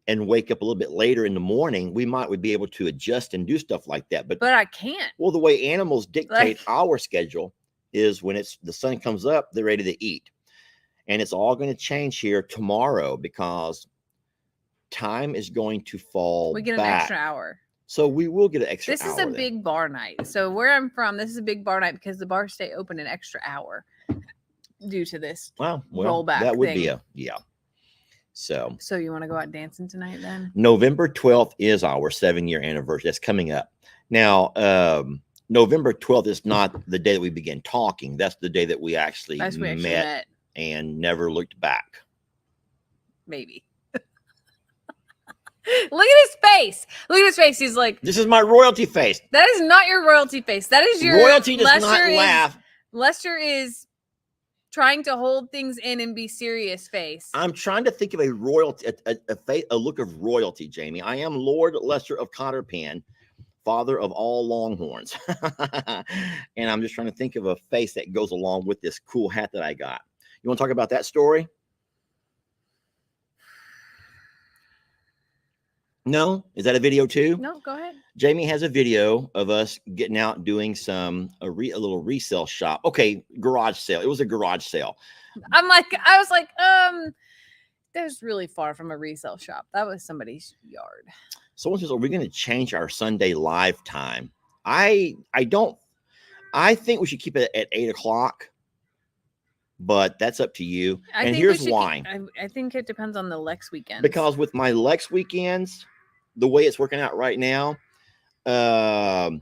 and wake up a little bit later in the morning, we would be able to adjust and do stuff like that. But I can't. Well, the way animals dictate our schedule is when the sun comes up, they're ready to eat. And it's all going to change here tomorrow because time is going to fall back. We get an extra hour. So we will get an extra hour. This is a big bar night. So where I'm from, this is a big bar night because the bars stay open an extra hour due to this rollback that would thing. be So you want to go out dancing tonight then? November 12th is our 7-year anniversary. That's coming up. Now, November 12th is not the day that we began talking. That's the day that we actually met and never looked back. Maybe. Look at his face. Look at his face. He's like, this is my royalty face. That is not your royalty face. That is your royalty does not laugh. Lester is trying to hold things in and be serious face. I'm trying to think of a royalty, a look of royalty, Jamie. I am Lord Lester of Cotterpan, father of all Longhorns. And I'm just trying to think of a face that goes along with this cool hat that I got. You want to talk about that story? No? Is that a video too? No, go ahead. Jamie has a video of us getting out doing a little resale shop. Okay, garage sale. It was a garage sale. I was like, that's really far from a resale shop. That was somebody's yard. Someone says, "Are we going to change our Sunday live time?" I don't. I think we should keep it at 8 o'clock, but that's up to you. I And think we here's should why. I think it depends on the Lex weekends. Because with my Lex weekends, the way it's working out right now,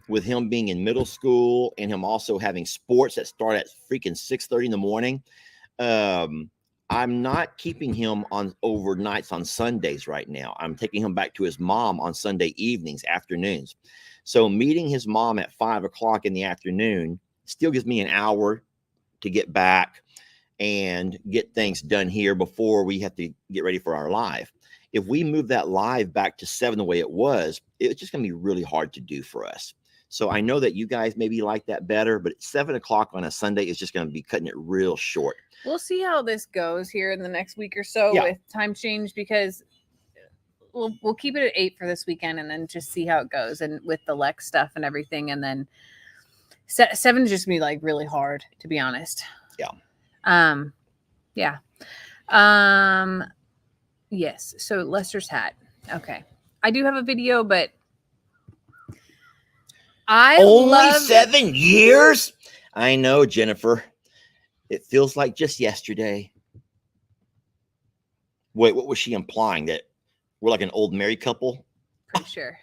with him being in middle school and him also having sports that start at freaking 6:30 in the morning, I'm not keeping him on overnights on Sundays right now. I'm taking him back to his mom on Sunday evenings, afternoons. So meeting his mom at 5 o'clock in the afternoon still gives me an hour to get back and get things done here before we have to get ready for our live. If we move that live back to 7 the way it was, it's just going to be really hard to do for us. So I know that you guys maybe like that better, but 7 o'clock on a Sunday is just going to be cutting it real short. We'll see how this goes here in the next week or so with time change, because we'll keep it at 8 for this weekend and then just see how it goes, and with the Lex stuff and everything. And then 7 is just gonna be like really hard, to be honest. Yeah. Yes. So Lester's hat. Okay. I do have a video, but I only 7 years. I know, Jennifer. It feels like just yesterday. Wait, what was she implying? That we're like an old married couple? Pretty sure.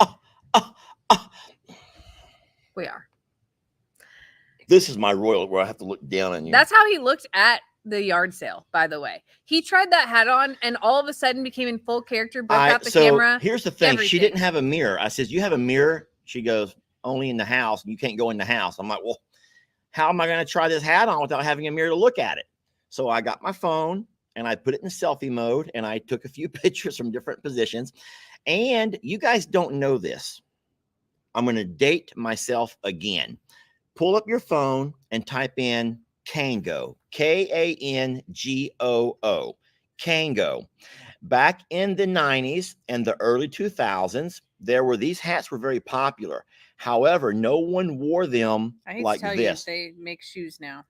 We are. This is my royal where I have to look down on you. That's how he looked at the yard sale, by the way. He tried that hat on and all of a sudden became in full character, broke out the camera. Here's the thing. She didn't have a mirror. I says, "You have a mirror?" She goes, "Only in the house. You can't go in the house." I'm like, "Well, how am I going to try this hat on without having a mirror to look at it?" So I got my phone and I put it in selfie mode and I took a few pictures from different positions. And you guys don't know this. I'm going to date myself again. Pull up your phone and type in Kango, Kangoo, Kango. Back in the 90s and the early 2000s, these hats were very popular. However, no one wore them like this. They make shoes now.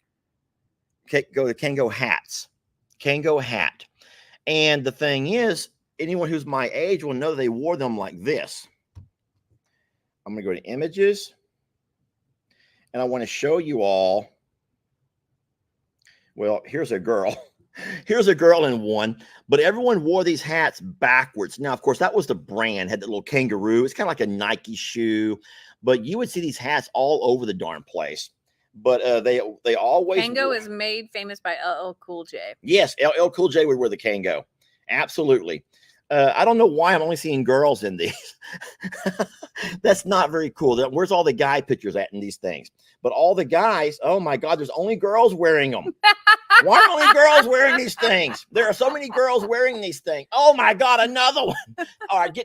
Okay, go to Kango hats. Kango hat. And the thing is, anyone who's my age will know they wore them like this. I'm going to go to images. And I want to show you all. Well, here's a girl. Here's a girl in one. But everyone wore these hats backwards. Now, of course, that was the brand. Had the little kangaroo. It's kind of like a Nike shoe. But you would see these hats all over the darn place. But they always. Kango is made famous by LL Cool J. Yes, LL Cool J would wear the Kango. Absolutely. I don't know why I'm only seeing girls in these. That's not very cool. Where's all the guy pictures at in these things? But all the guys, oh my God, there's only girls wearing them. Why are only girls wearing these things? There are so many girls wearing these things. Oh my God, another one. All right,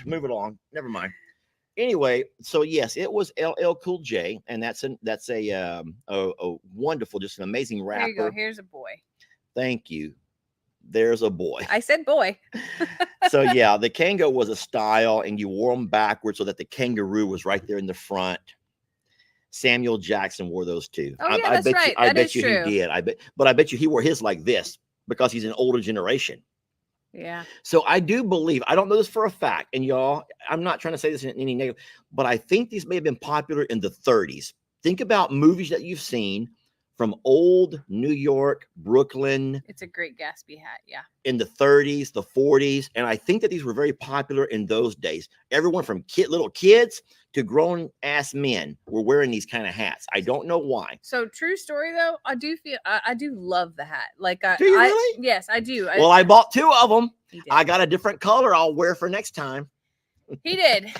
move it along. Never mind. Anyway, so yes, it was LL Cool J, and that's a wonderful, just an amazing rapper. There you go. Here's a boy. Thank you. There's a boy. I said boy. So yeah, the Kango was a style, and you wore them backwards so that the kangaroo was right there in the front. Samuel Jackson wore those too. Oh, yeah, that's right. I bet you he did. But I bet you he wore his like this because he's an older generation. Yeah. So I do believe, I don't know this for a fact, and y'all, I'm not trying to say this in any negative, but I think these may have been popular in the 30s. Think about movies that you've seen from old New York, Brooklyn. It's a great Gatsby hat, yeah. In the 30s, the 40s, and I think that these were very popular in those days. Everyone from little kids to grown-ass men were wearing these kind of hats. I don't know why. So true story, though, I do love the hat. Like, do you really? Yes, I do. Well, I bought 2 of them. I got a different color I'll wear for next time. He did.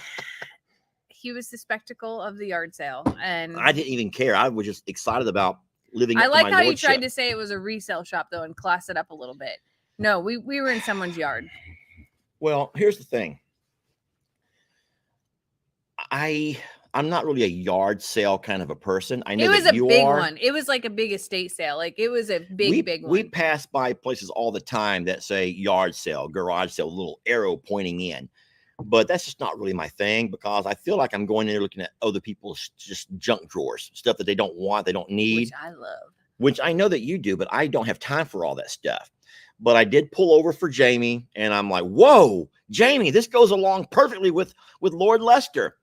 He was the spectacle of the yard sale, and I didn't even care. I was just excited about living. I like how you tried to say it was a resale shop, though, and class it up a little bit. No, we were in someone's yard. Well, here's the thing. I'm not really a yard sale kind of a person. I know it was that a big one. It was like a big estate sale. Like it was a big one. We pass by places all the time that say yard sale, garage sale, little arrow pointing in. But that's just not really my thing, because I feel like I'm going in there looking at other people's just junk drawers, stuff that they don't want, they don't need. Which I love. which I know that you do, but I don't have time for all that stuff. But I did pull over for Jamie, and I'm like, whoa, Jamie, this goes along perfectly with Lord Lester.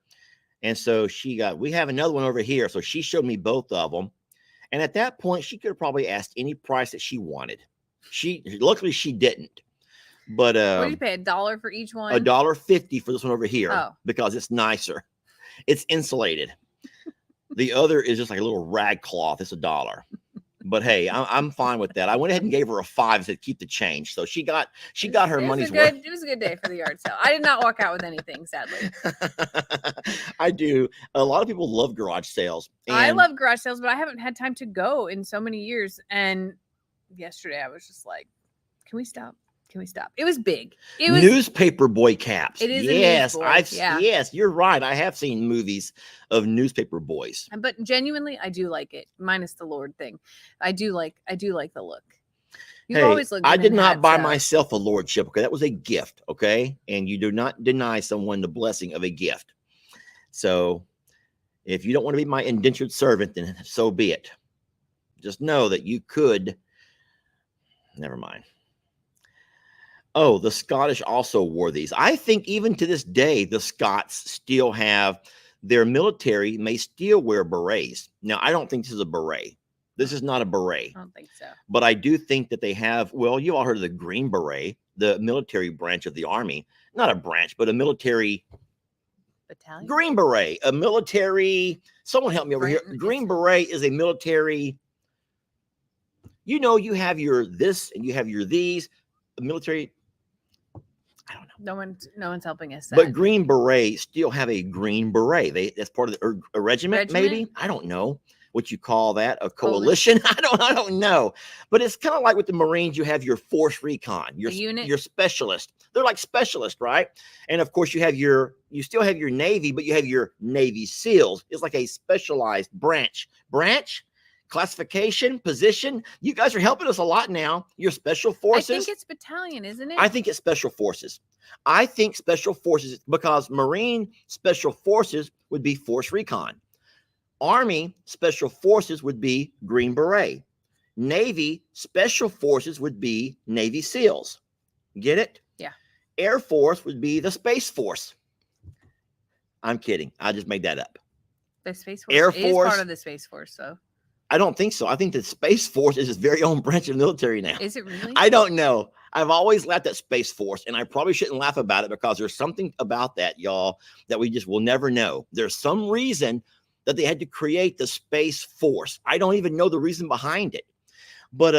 And so we have another one over here. So she showed me both of them. And at that point, she could have probably asked any price that she wanted. Luckily she didn't. But what did you pay? $1 for each one? $1.50 for this one over here because it's nicer. It's insulated. The other is just like a little rag cloth. It's $1. But hey, I'm fine with that. I went ahead and gave her a 5 to keep the change. So she got her money's worth. It was a good day for the yard sale. I did not walk out with anything, sadly. I do. A lot of people love garage sales. I love garage sales, but I haven't had time to go in so many years. And yesterday I was just like, can we stop? Can we stop? It was big. It was newspaper boy caps. It is. Yes, yeah. Yes, you're right. I have seen movies of newspaper boys. But genuinely, I do like it. Minus the Lord thing, I do like the look. You always look. I did not buy myself a lordship. Okay, that was a gift. Okay, and you do not deny someone the blessing of a gift. So, if you don't want to be my indentured servant, then so be it. Just know that you could. Never mind. Oh, the Scottish also wore these. I think even to this day, the Scots still have their military may still wear berets. Now, I don't think this is a beret. This is not a beret. I don't think so. But I do think that they have, well, you all heard of the Green Beret, the military branch of the army. Not a branch, but a military battalion. Green Beret, a military, someone help me over here. Green Beret is a military, you have your this and you have your these, the military. I don't know. No one's helping us. But Green Beret still have a Green Beret. That's part of a regiment, maybe. I don't know what you call that. A coalition. I don't know. But it's kind of like with the Marines. You have your force recon, your unit, your specialist. They're like specialists, right? And of course, you still have your Navy, but you have your Navy SEALs. It's like a specialized branch. Classification, position. You guys are helping us a lot now. Your special forces. I think it's battalion, isn't it? I think it's special forces. I think special forces, because Marine special forces would be force recon. Army special forces would be Green Beret. Navy special forces would be Navy SEALs. Get it? Yeah. Air Force would be the Space Force. I'm kidding. I just made that up. The Space Force is part of the Space Force, though. I don't think so. I think the Space Force is its very own branch of the military now. Is it really? I don't know. I've always laughed at Space Force, and I probably shouldn't laugh about it because there's something about that, y'all, that we just will never know. There's some reason that they had to create the Space Force. I don't even know the reason behind it. But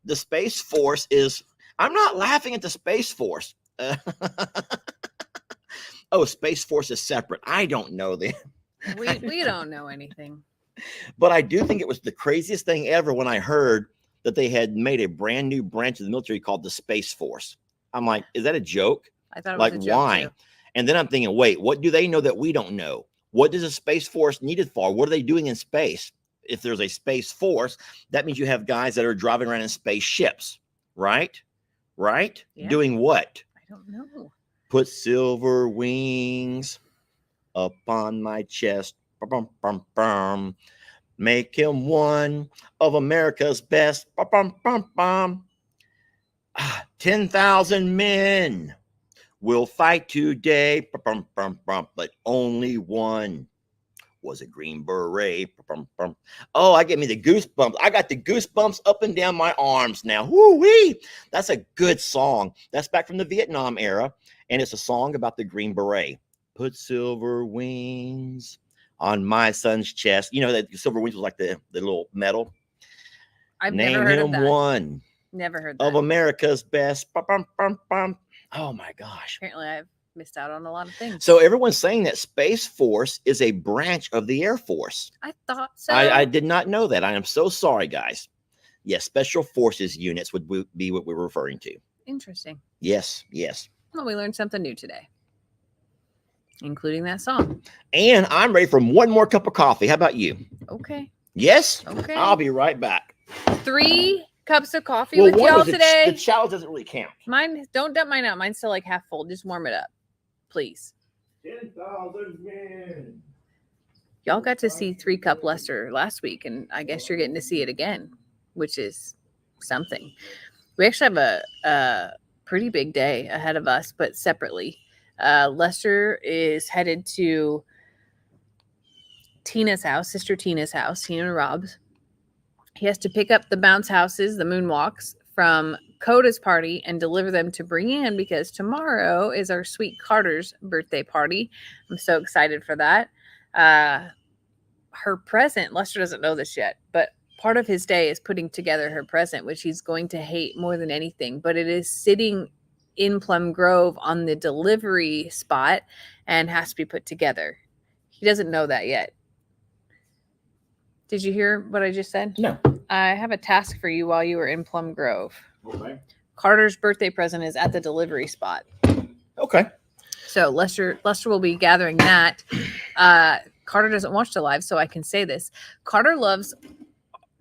the Space Force is, I'm not laughing at the Space Force. Oh, Space Force is separate. I don't know that. We don't know anything. But I do think it was the craziest thing ever when I heard that they had made a brand new branch of the military called the Space Force. I'm like, is that a joke? I thought it was a joke. Why? Too. And then I'm thinking, wait, what do they know that we don't know? What does a Space Force needed for? What are they doing in space? If there's a Space Force, that means you have guys that are driving around in spaceships, right? Right? Yeah. Doing what? I don't know. Put silver wings up on my chest. Bum, bum, bum. Make him one of America's best. 10,000 men will fight today, but only one was a Green Beret. Oh, I get me the goosebumps. I got the goosebumps up and down my arms now. Woo-wee! That's a good song. That's back from the Vietnam era, and it's a song about the Green Beret. Put silver wings on my son's chest. You know that silver wings was like the little metal. I've never heard of that. Name him one. Never heard that. Of America's best. Oh my gosh. Apparently I've missed out on a lot of things. So everyone's saying that Space Force is a branch of the Air Force. I thought so. I did not know that. I am so sorry, guys. Yes, Special Forces units would be what we're referring to. Interesting. Yes. Well, we learned something new today, including that song. And I'm ready for one more cup of coffee. How about you? Okay. Yes? Okay. I'll be right back. 3 cups of coffee with y'all today. The challenge doesn't really count. Mine, don't dump mine out. Mine's still like half full. Just warm it up, please. 10,000 men. Y'all got to see 3 Cup Lester last week, and I guess you're getting to see it again. which is something. We actually have a pretty big day ahead of us, but separately. Lester is headed to Tina's house, sister Tina's house, Tina and Rob's. He has to pick up the bounce houses, the moonwalks, from Coda's party and deliver them to Brienne because tomorrow is our sweet Carter's birthday party. I'm so excited for that. Her present, Lester doesn't know this yet, but part of his day is putting together her present, which he's going to hate more than anything, but it is sitting in Plum Grove on the delivery spot and has to be put together. He doesn't know that yet. Did you hear what I just said? No. I have a task for you while you were in Plum Grove. Okay. Carter's birthday present is at the delivery spot. Okay. So Lester will be gathering that. Carter doesn't watch the live, so I can say this. Carter loves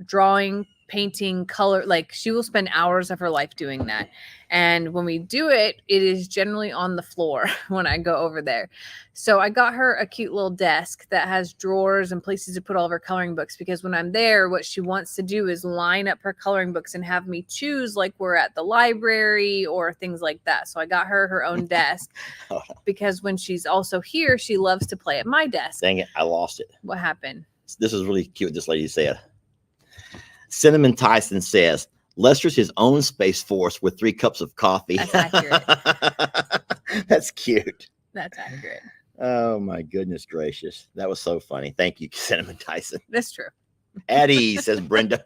drawing, painting, color. Like, she will spend hours of her life doing that. And when we do it, it is generally on the floor when I go over there. So I got her a cute little desk that has drawers and places to put all of her coloring books, because when I'm there, what she wants to do is line up her coloring books and have me choose, like we're at the library or things like that. So I got her her own desk because when she's also here, she loves to play at my desk. Dang it, I lost it. What happened? This is really cute, this lady said. Cinnamon Tyson says, Lester's his own Space Force with 3 cups of coffee. That's accurate. That's cute. That's accurate. Oh, my goodness gracious. That was so funny. Thank you, Cinnamon Tyson. That's true. At ease, says Brenda.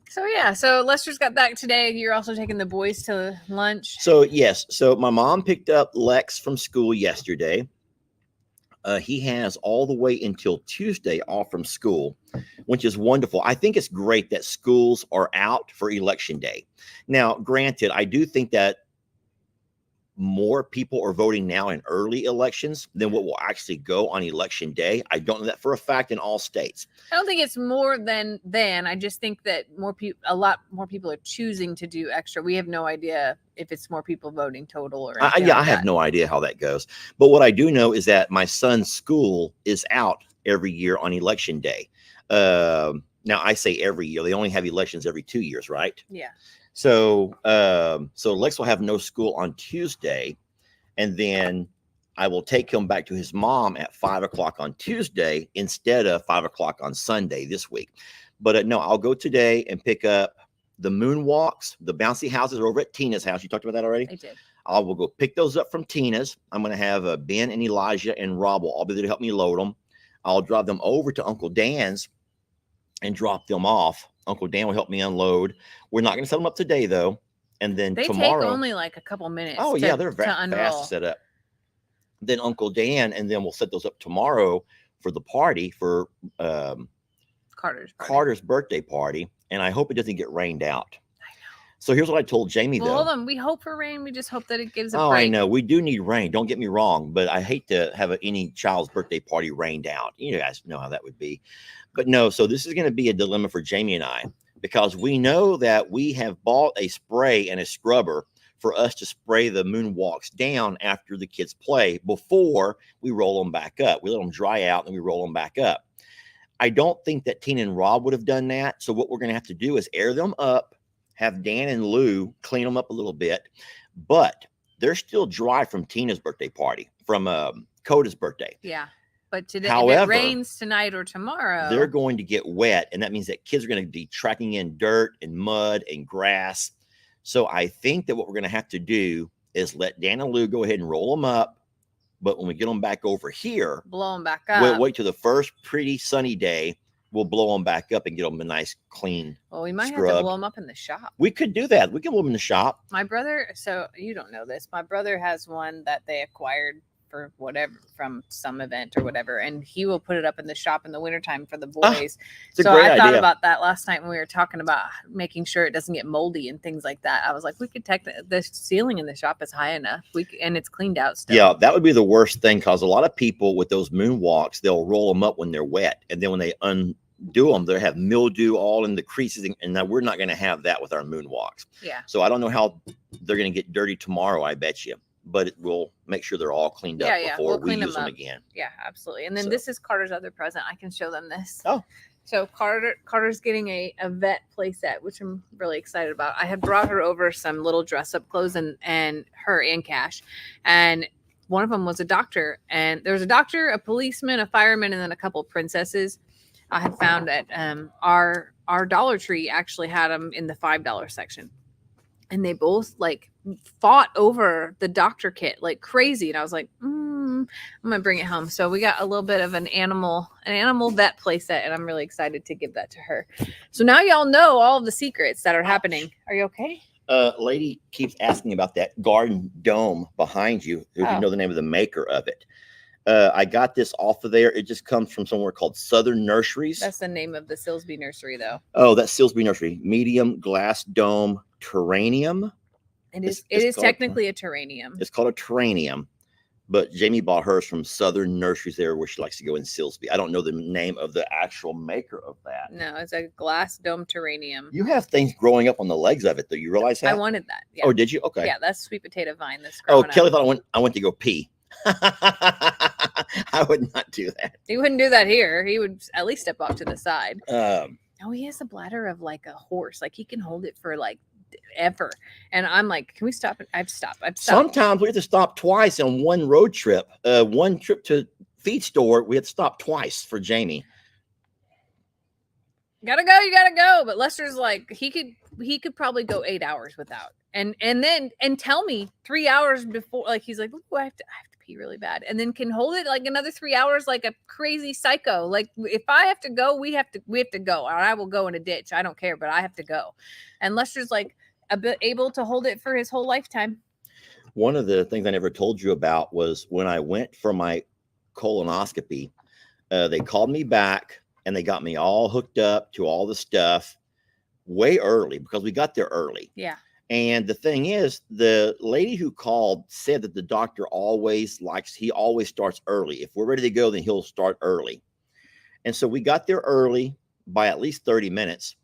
So Lester's got back today. You're also taking the boys to lunch. So, yes. So, my mom picked up Lex from school yesterday. He has all the way until Tuesday off from school, which is wonderful. I think it's great that schools are out for election day. Now, granted, I do think that more people are voting now in early elections than what will actually go on election day. I don't know that for a fact in all states. I don't think it's more than. I just think that a lot more people are choosing to do extra. We have no idea if it's more people voting total or anything. I have no idea how that goes. But what I do know is that my son's school is out every year on election day. Now, I say every year. They only have elections every 2 years, right? Yeah. So Lex will have no school on Tuesday, and then I will take him back to his mom at 5 o'clock on Tuesday instead of 5 o'clock on Sunday this week. But no, I'll go today and pick up the moonwalks. The bouncy houses are over at Tina's house. You talked about that already? I did. I will go pick those up from Tina's. I'm going to have Ben and Elijah and Rob will all be there to help me load them. I'll drive them over to Uncle Dan's and drop them off. Uncle Dan will help me unload. We're not going to set them up today, though. And then tomorrow, take only like a couple minutes. Oh, yeah, they're very fast to set up. Then Uncle Dan, and then we'll set those up tomorrow for the party for Carter's birthday party. And I hope it doesn't get rained out. I know. So here's what I told Jamie, though. Hold on. We hope for rain. We just hope that it gives a break. I know. We do need rain. Don't get me wrong. But I hate to have any child's birthday party rained out. You guys know how that would be. But no, so this is going to be a dilemma for Jamie and I, because we know that we have bought a spray and a scrubber for us to spray the moonwalks down after the kids play before we roll them back up. We let them dry out and we roll them back up. I don't think that Tina and Rob would have done that. So what we're going to have to do is air them up, have Dan and Lou clean them up a little bit, but they're still dry from Tina's birthday party, from Coda's birthday. Yeah. But today, however, if it rains tonight or tomorrow, they're going to get wet. And that means that kids are going to be tracking in dirt and mud and grass. So I think that what we're going to have to do is let Dan and Lou go ahead and roll them up. But when we get them back over here, blow them back up. We'll wait till the first pretty sunny day. We'll blow them back up and get them a nice clean. Well, we might scrub. have to blow them up in the shop. We could do that. We can blow them in the shop. My brother, so you don't know this, my brother has one that they acquired for whatever, from some event or whatever, and he will put it up in the shop in the wintertime for the boys. So I thought about that last night when we were talking about making sure it doesn't get moldy and things like that. I was like, we could the ceiling in the shop is high enough, and it's cleaned out still. Yeah, that would be the worst thing, because a lot of people with those moonwalks, they'll roll them up when they're wet, and then when they undo them, they have mildew all in the creases, and now we're not going to have that with our moonwalks. Yeah. So I don't know how they're going to get dirty tomorrow, I bet you. But we'll make sure they're all cleaned up before we use them again. Yeah, absolutely. And then this is Carter's other present. I can show them this. Oh. So Carter's getting a vet playset, which I'm really excited about. I had brought her over some little dress up clothes and her and Cash, and one of them was a doctor, and there was a doctor, a policeman, a fireman, and then a couple of princesses. I had found that our Dollar Tree actually had them in the $5 section, and they both like fought over the doctor kit like crazy, and I was like, I'm gonna bring it home. So we got a little bit of an animal vet playset, and I'm really excited to give that to her. So now y'all know all of the secrets that are happening. Are you okay? Lady keeps asking about that garden dome behind you. Do you know the name of the maker of it? I got this off of there. It just comes from somewhere called Southern Nurseries. That's the name of the Silsby Nursery, though. Oh, that's Silsby Nursery. Medium glass dome terranium. It is technically a terranium. It's called a terranium, but Jamie bought hers from Southern Nurseries there, where she likes to go in Silsby. I don't know the name of the actual maker of that. No, it's a glass dome terranium. You have things growing up on the legs of it, though. You realize that? I wanted that. Yeah. Oh, did you? Okay. Yeah, that's sweet potato vine. That's Kelly thought I went to go pee. I would not do that. He wouldn't do that here. He would at least step off to the side. Oh, he has the bladder of like a horse. Like he can hold it for like ever. And I'm like, can we stop? I've stopped. Sometimes we have to stop twice on one road trip. One trip to feed store, we had to stop twice for Jamie. You gotta go. But Lester's like, he could probably go 8 hours without. And tell me 3 hours before, like he's like, I have to pee really bad, and then can hold it like another 3 hours like a crazy psycho. Like if I have to go, we have to go, or I will go in a ditch. I don't care, but I have to go. And Lester's like a bit able to hold it for his whole lifetime. One of the things I never told you about was when I went for my colonoscopy, they called me back and they got me all hooked up to all the stuff way early, because we got there early. Yeah. And the thing is, the lady who called said that the doctor always starts early. If we're ready to go, then he'll start early. And so we got there early by at least 30 minutes.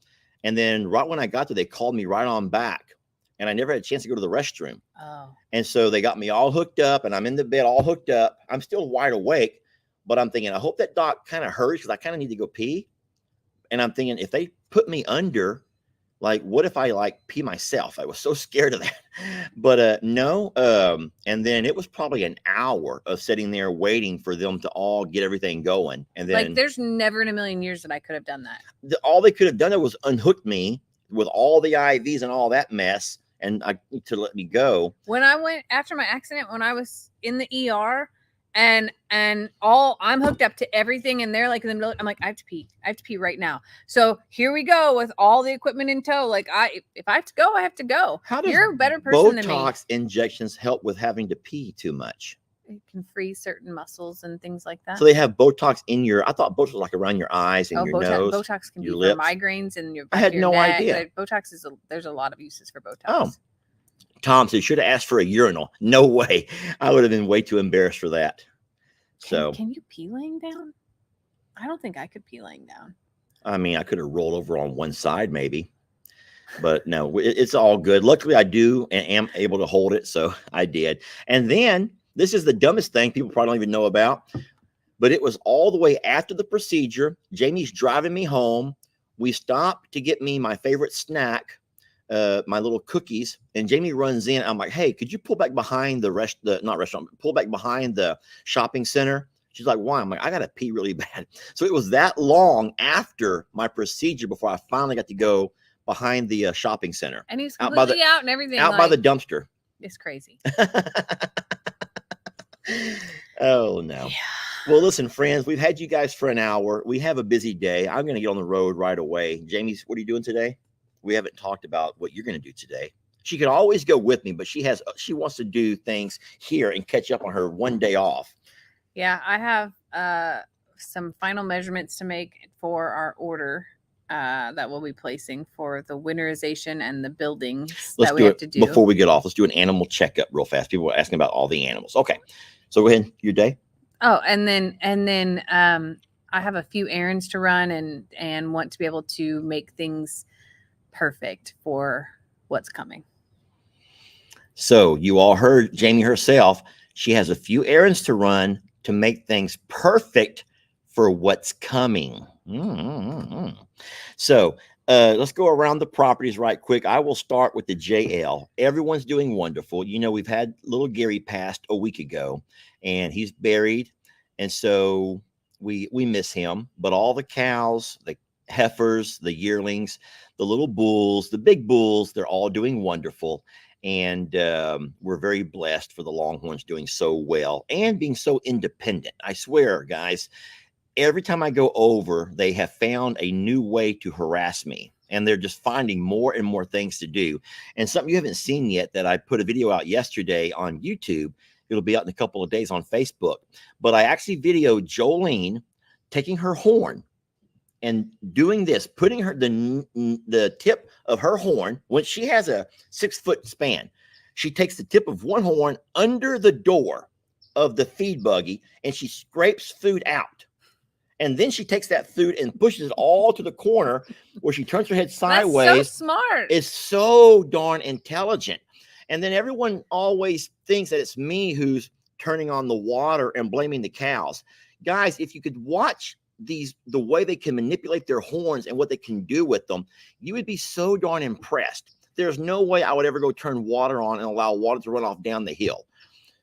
And then right when I got there, they called me right on back. And I never had a chance to go to the restroom. Oh. And so they got me all hooked up, and I'm in the bed all hooked up. I'm still wide awake, but I'm thinking, I hope that doc kind of hurries, because I kind of need to go pee. And I'm thinking, if they put me under, like, what if I like pee myself? I was so scared of that. But no. And then it was probably an hour of sitting there waiting for them to all get everything going. And then, like, there's never in a million years that I could have done that. All they could have done was unhook me with all the IVs and all that mess, and to let me go. When I went after my accident, when I was in the ER, and I'm hooked up to everything, and they're like in the middle, I'm like, I have to pee right now. So here we go with all the equipment in tow. Like if I have to go, I have to go. How does You're a better person than me. Botox injections help with having to pee too much? It can freeze certain muscles and things like that. So they have Botox in your, I thought Botox was like around your eyes and your nose. Botox can be for lips. migraines and your back. I had no idea. Botox there's a lot of uses for Botox. Oh. Tom said, should have asked for a urinal. No way. I would have been way too embarrassed for that. Can you pee laying down? I don't think I could pee laying down. I mean, I could have rolled over on one side maybe, but no, it's all good. Luckily I do and am able to hold it. So I did. And then this is the dumbest thing people probably don't even know about, but it was all the way after the procedure. Jamie's driving me home. We stopped to get me my favorite snack, my little cookies, and Jamie runs in. I'm like, hey, could you pull back behind pull back behind the shopping center? She's like, why? I'm like, I gotta pee really bad. So it was that long after my procedure before I finally got to go behind the shopping center. And he's completely out and everything. Out by the dumpster. It's crazy. Oh no. Yeah. Well, listen, friends, we've had you guys for an hour. We have a busy day. I'm gonna get on the road right away. Jamie, what are you doing today? We haven't talked about what you're going to do today. She could always go with me, but she wants to do things here and catch up on her one day off. Yeah, I have some final measurements to make for our order that we'll be placing for the winterization and the buildings that we have to do. Before we get off, let's do an animal checkup real fast. People are asking about all the animals. Okay, so go ahead. Your day. Oh, and then I have a few errands to run and want to be able to make things perfect for what's coming. So you all heard Jamie herself. She has a few errands to run to make things perfect for what's coming. Mm-hmm. So let's go around the properties right quick. I will start with the JL. Everyone's doing wonderful. You know, we've had little Gary passed a week ago, and he's buried, and so we miss him. But all the cows, the heifers, the yearlings, the little bulls, the big bulls, they're all doing wonderful. And we're very blessed for the Longhorns doing so well and being so independent. I swear, guys, every time I go over, they have found a new way to harass me. And they're just finding more and more things to do. And something you haven't seen yet that I put a video out yesterday on YouTube. It'll be out in a couple of days on Facebook. But I actually videoed Jolene taking her horn and doing this, putting her the tip of her horn, when she has a 6-foot span, she takes the tip of one horn under the door of the feed buggy and she scrapes food out. And then she takes that food and pushes it all to the corner where she turns her head sideways. That's so smart. It's so darn intelligent. And then everyone always thinks that it's me who's turning on the water and blaming the cows. Guys, if you could watch the way they can manipulate their horns and what they can do with them, you would be so darn impressed. There's no way I would ever go turn water on and allow water to run off down the hill.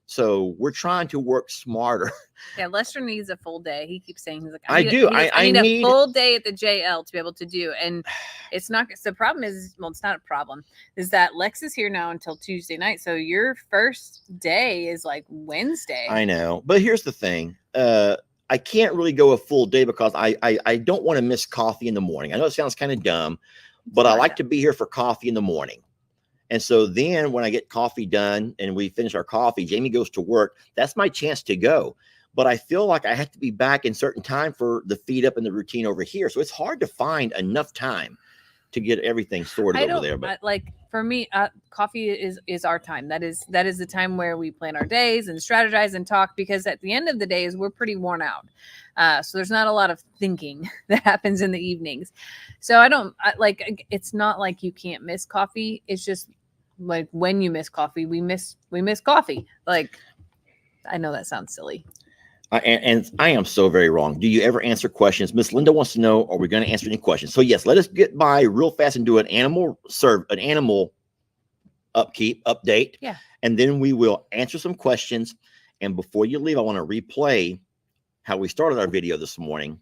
So we're trying to work smarter. Yeah, Lester needs a full day. He keeps saying, he's like, I need a full day at the JL to be able to do. And it's not, the problem is, well, it's not a problem, is that Lex is here now until Tuesday night. So your first day is like Wednesday. I know. But here's the thing. I can't really go a full day because I don't want to miss coffee in the morning. I know it sounds kind of dumb, but I like to be here for coffee in the morning. And so then when I get coffee done and we finish our coffee, Jamie goes to work. That's my chance to go. But I feel like I have to be back in certain time for the feed up and the routine over here. So it's hard to find enough time to get everything sorted over there. But like for me, coffee is our time. That is the time where we plan our days and strategize and talk, because at the end of the days, we're pretty worn out. So there's not a lot of thinking that happens in the evenings. So it's not like you can't miss coffee. It's just like when you miss coffee, we miss coffee. Like, I know that sounds silly. And I am so very wrong. Do you ever answer questions? Miss Linda wants to know, are we going to answer any questions? So yes, let us get by real fast and do an animal update. Yeah. And then we will answer some questions. And before you leave, I want to replay how we started our video this morning,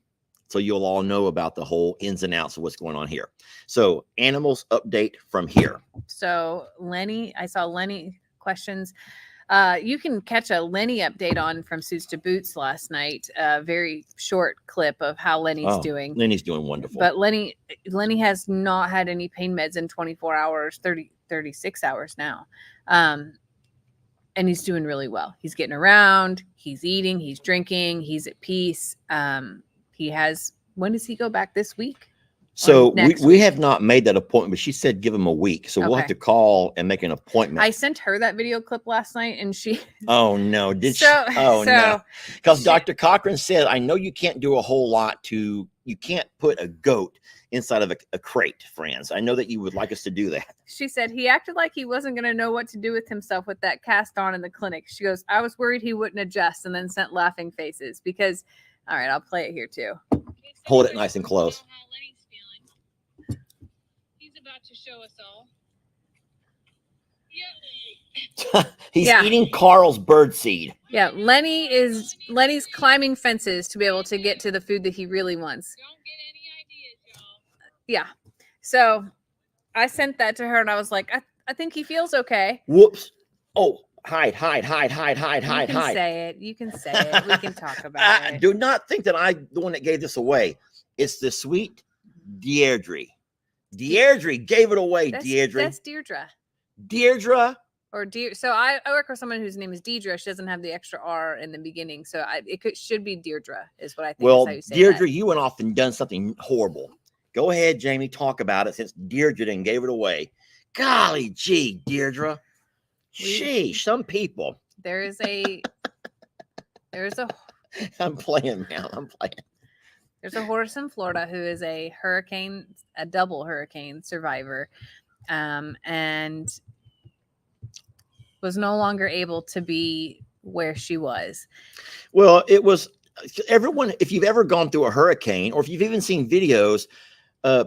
so you'll all know about the whole ins and outs of what's going on here. So animals update from here. So Lenny, I saw Lenny questions. You can catch a Lenny update on From Suits to Boots last night. A very short clip of how Lenny's doing. Lenny's doing wonderful. But Lenny has not had any pain meds in 24 hours, 36 hours now. And he's doing really well. He's getting around. He's eating. He's drinking. He's at peace. When does he go back this week? So we have not made that appointment, but she said give him a week. So we'll have to call and make an appointment. I sent her that video clip last night and she. Oh, no. Did she? Oh, no. Because Dr. Cochran said, I know you can't do a whole lot you can't put a goat inside of a crate, friends. I know that you would like us to do that. She said he acted like he wasn't going to know what to do with himself with that cast on in the clinic. She goes, I was worried he wouldn't adjust, and then sent laughing faces because, all right, I'll play it here too. Hold it nice and close. He's about to show us all. He's eating Carl's birdseed. Yeah, Lenny's climbing fences to be able to get to the food that he really wants. Don't get any ideas, y'all. Yeah. So I sent that to her and I was like, I think he feels okay. Whoops. Oh, hide. You can say it. We can talk about it. Do not think that I'm the one that gave this away. It's the sweet Deirdre. Deirdre gave it away. Deirdre. That's Deirdre. Deirdre. Or so I work with someone whose name is Deidre. She doesn't have the extra R in the beginning, so should be Deirdre is what I think. Well, is how you say Deirdre, that. you went off and done something horrible. Go ahead, Jamie, talk about it since Deirdre didn't gave it away. Golly gee, Deirdre. Sheesh, some people. There's a. I'm playing now. There's a horse in Florida who is a double hurricane survivor, and was no longer able to be where she was. Well, it was everyone, if you've ever gone through a hurricane, or if you've even seen videos,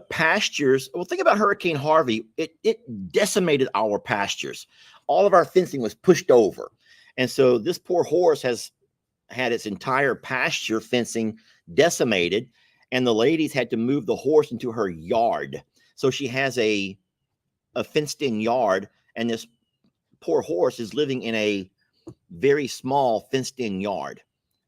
pastures. Well, think about Hurricane Harvey. It decimated our pastures. All of our fencing was pushed over, and so this poor horse has had its entire pasture fencing decimated, and the ladies had to move the horse into her yard. So she has a fenced-in yard, and this poor horse is living in a very small fenced-in yard,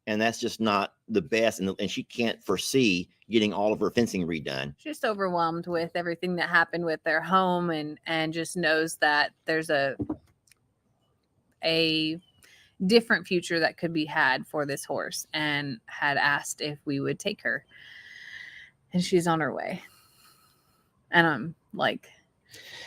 and that's just not the best. And she can't foresee getting all of her fencing redone. Just overwhelmed with everything that happened with their home, and just knows that there's a different future that could be had for this horse, and had asked if we would take her, and she's on her way. And I'm like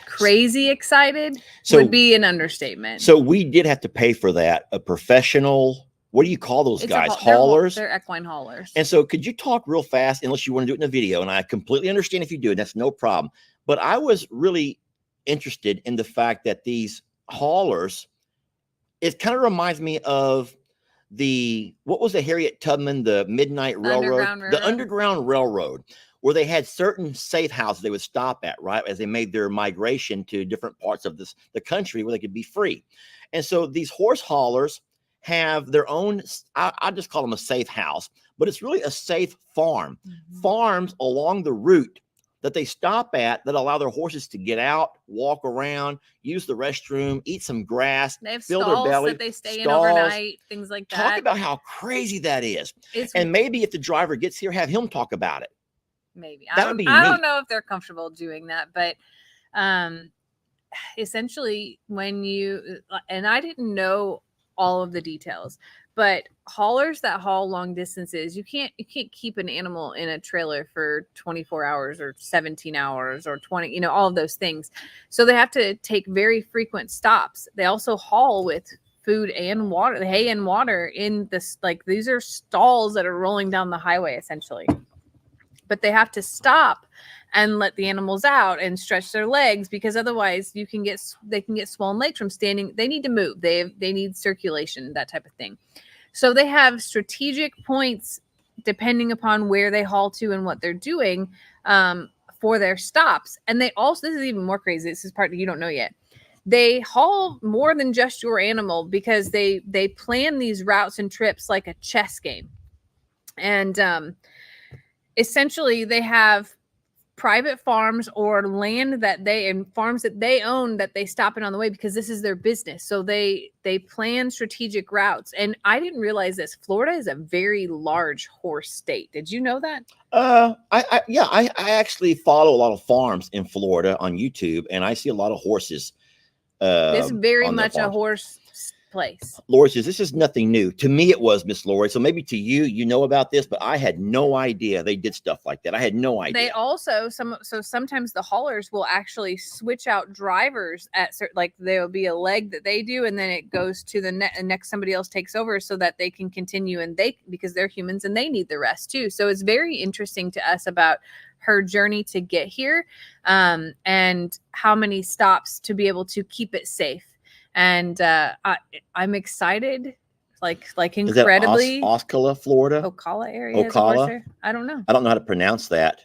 crazy excited. So, would be an understatement. So we did have to pay for that. A professional, what do you call those guys? Haulers? They're equine haulers. And so could you talk real fast, unless you want to do it in a video? And I completely understand if you do, and that's no problem. But I was really interested in the fact that these haulers, it kind of reminds me of what was the Harriet Tubman, the Midnight Railroad? The Underground Railroad, where they had certain safe houses they would stop at, right, as they made their migration to different parts of the country where they could be free. And so these horse haulers have their own, I just call them a safe house, but it's really a safe farm. Mm-hmm. Farms along the route that they stop at that allow their horses to get out, walk around, use the restroom, eat some grass, they have fill stalls their belly, that they stay in overnight, things like that. Talk about how crazy that is. And maybe if the driver gets here, have him talk about it. Maybe. That would be I neat. don't know if they're comfortable doing that, but essentially when you, and I didn't know all of the details, but haulers that haul long distances, you can't keep an animal in a trailer for 24 hours or 17 hours or 20, all of those things. So they have to take very frequent stops. They also haul with food and water, hay and water in this, like these are stalls that are rolling down the highway essentially. But they have to stop and let the animals out and stretch their legs, because otherwise they can get swollen legs from standing. They need to move. They need circulation, that type of thing. So they have strategic points depending upon where they haul to and what they're doing for their stops. And they also, this is even more crazy. This is part that you don't know yet. They haul more than just your animal, because they plan these routes and trips like a chess game. And essentially they have private farms or land and farms that they own that they stop in on the way, because this is their business. So they plan strategic routes. And I didn't realize this. Florida is a very large horse state. Did you know that? I actually follow a lot of farms in Florida on YouTube, and I see a lot of horses. This is very much a horse place. Lori says, this is nothing new. To me, it was, Miss Lori. So maybe to you, you know about this, but I had no idea they did stuff like that. I had no idea. They also, sometimes the haulers will actually switch out drivers at certain, like there'll be a leg that they do, and then it goes to the next somebody else takes over so that they can continue, and because they're humans and they need the rest too. So it's very interesting to us about her journey to get here, and how many stops to be able to keep it safe. And I'm excited, like incredibly. Is that Ocala, Florida? Ocala area. Ocala? I don't know. I don't know how to pronounce that.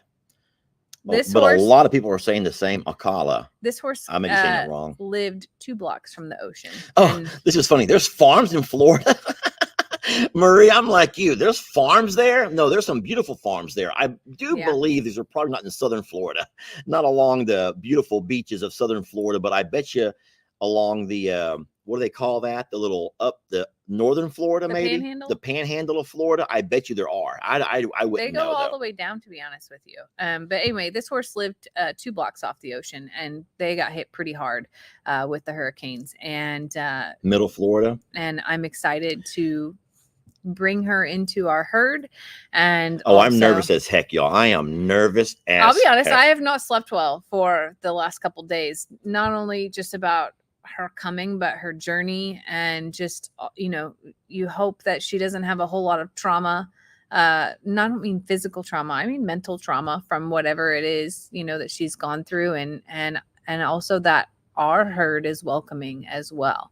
But horse, a lot of people are saying the same. Ocala. This horse, I may be saying it wrong. Lived 2 blocks from the ocean. Oh, this is funny. There's farms in Florida. Marie, I'm like you. There's farms there. No, there's some beautiful farms there. I do believe these are probably not in southern Florida, not along the beautiful beaches of southern Florida, but I bet you along the what do they call that? The little up the northern Florida, the panhandle of Florida. I bet you there are. I wouldn't know. They go all the way down, to be honest with you. But anyway, this horse lived 2 blocks off the ocean, and they got hit pretty hard with the hurricanes and middle Florida. And I'm excited to bring her into our herd. And I'm nervous as heck, y'all. I am nervous as I'll be honest, heck. I have not slept well for the last couple days, not only just about her coming, but her journey, and just you hope that she doesn't have a whole lot of trauma. I don't mean physical trauma, I mean mental trauma from whatever it is that she's gone through, and also that our herd is welcoming as well.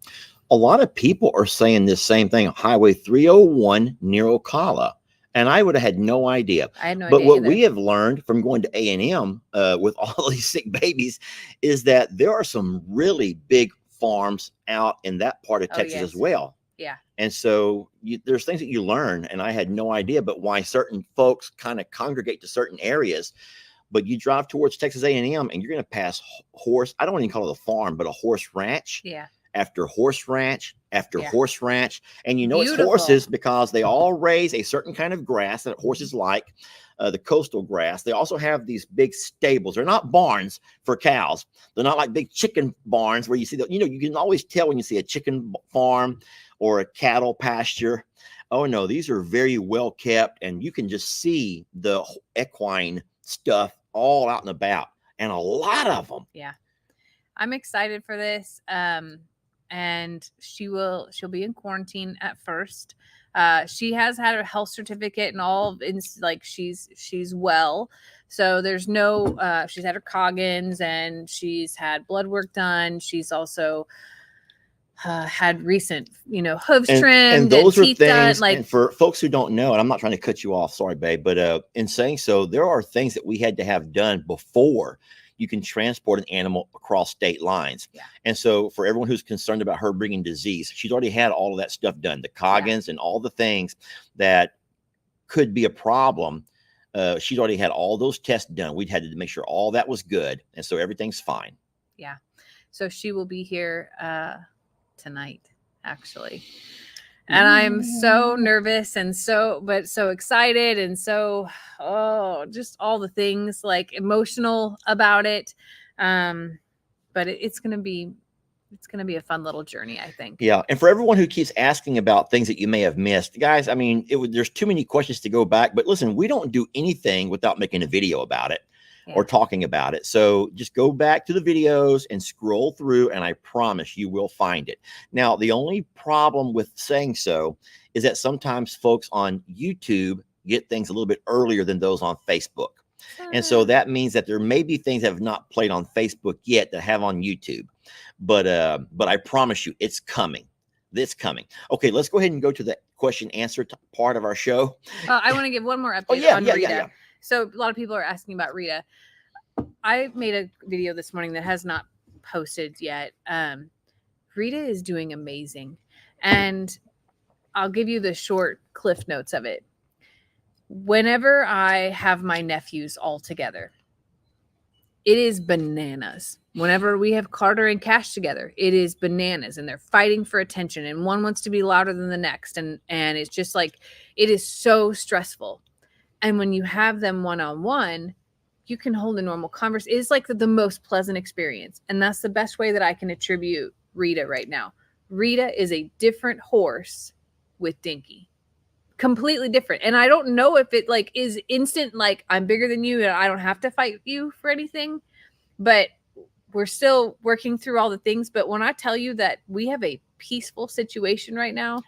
A lot of people are saying this same thing. Highway 301 near Ocala. And I would have had no idea. I had no But idea what either. we have learned from going to A&M with all these sick babies is that there are some really big farms out in that part of Oh, Texas as yes. well. Yeah. And so there's things that you learn, and I had no idea, but why certain folks kind of congregate to certain areas. But you drive towards Texas A&M, and you're going to pass horse. I don't even call it a farm, but a horse ranch. Yeah. After horse ranch, after Yeah. horse ranch. And you know Beautiful. it's horses because they all raise a certain kind of grass that horses like, the coastal grass. They also have these big stables. They're not barns for cows. They're not like big chicken barns where you see that, you can always tell when you see a chicken farm or a cattle pasture. Oh no, these are very well kept, and you can just see the equine stuff all out and about, and a lot of them. Yeah. I'm excited for this. And she'll be in quarantine at first. She has had her health certificate and all, like she's well. So there's no, she's had her Coggins and she's had blood work done. She's also had recent, hooves trimmed and those are teeth things. done. Like, and for folks who don't know, and I'm not trying to cut you off, sorry, babe, but in saying so, there are things that we had to have done before you can transport an animal across state lines. Yeah. And so for everyone who's concerned about her bringing disease, she's already had all of that stuff done, the Coggins and all the things that could be a problem. She's already had all those tests done. We'd had to make sure all that was good. And so everything's fine. Yeah. So she will be here tonight, actually. And I'm so nervous and so excited and so, just all the things, like emotional about it. But it's going to be a fun little journey, I think. Yeah. And for everyone who keeps asking about things that you may have missed, guys, I mean, there's too many questions to go back, but listen, we don't do anything without making a video about it. Yeah. Or talking about it. So just go back to the videos and scroll through, and I promise you will find it. Now, the only problem with saying so is that sometimes folks on YouTube get things a little bit earlier than those on Facebook. And so that means that there may be things that have not played on Facebook yet that have on YouTube. But I promise you, it's coming. It's coming. Okay, let's go ahead and go to the question answer part of our show. I want to give one more update on Rita. Yeah. So a lot of people are asking about Rita. I made a video this morning that has not posted yet. Rita is doing amazing. And I'll give you the short cliff notes of it. Whenever I have my nephews all together, it is bananas. Whenever we have Carter and Cash together, it is bananas, and they're fighting for attention, and one wants to be louder than the next. And it's just like, it is so stressful. And when you have them one-on-one, you can hold a normal conversation. It's like the most pleasant experience. And that's the best way that I can attribute Rita right now. Rita is a different horse with Dinky. Completely different. And I don't know if it like is instant, like I'm bigger than you and I don't have to fight you for anything. But we're still working through all the things. But when I tell you that we have a peaceful situation right now,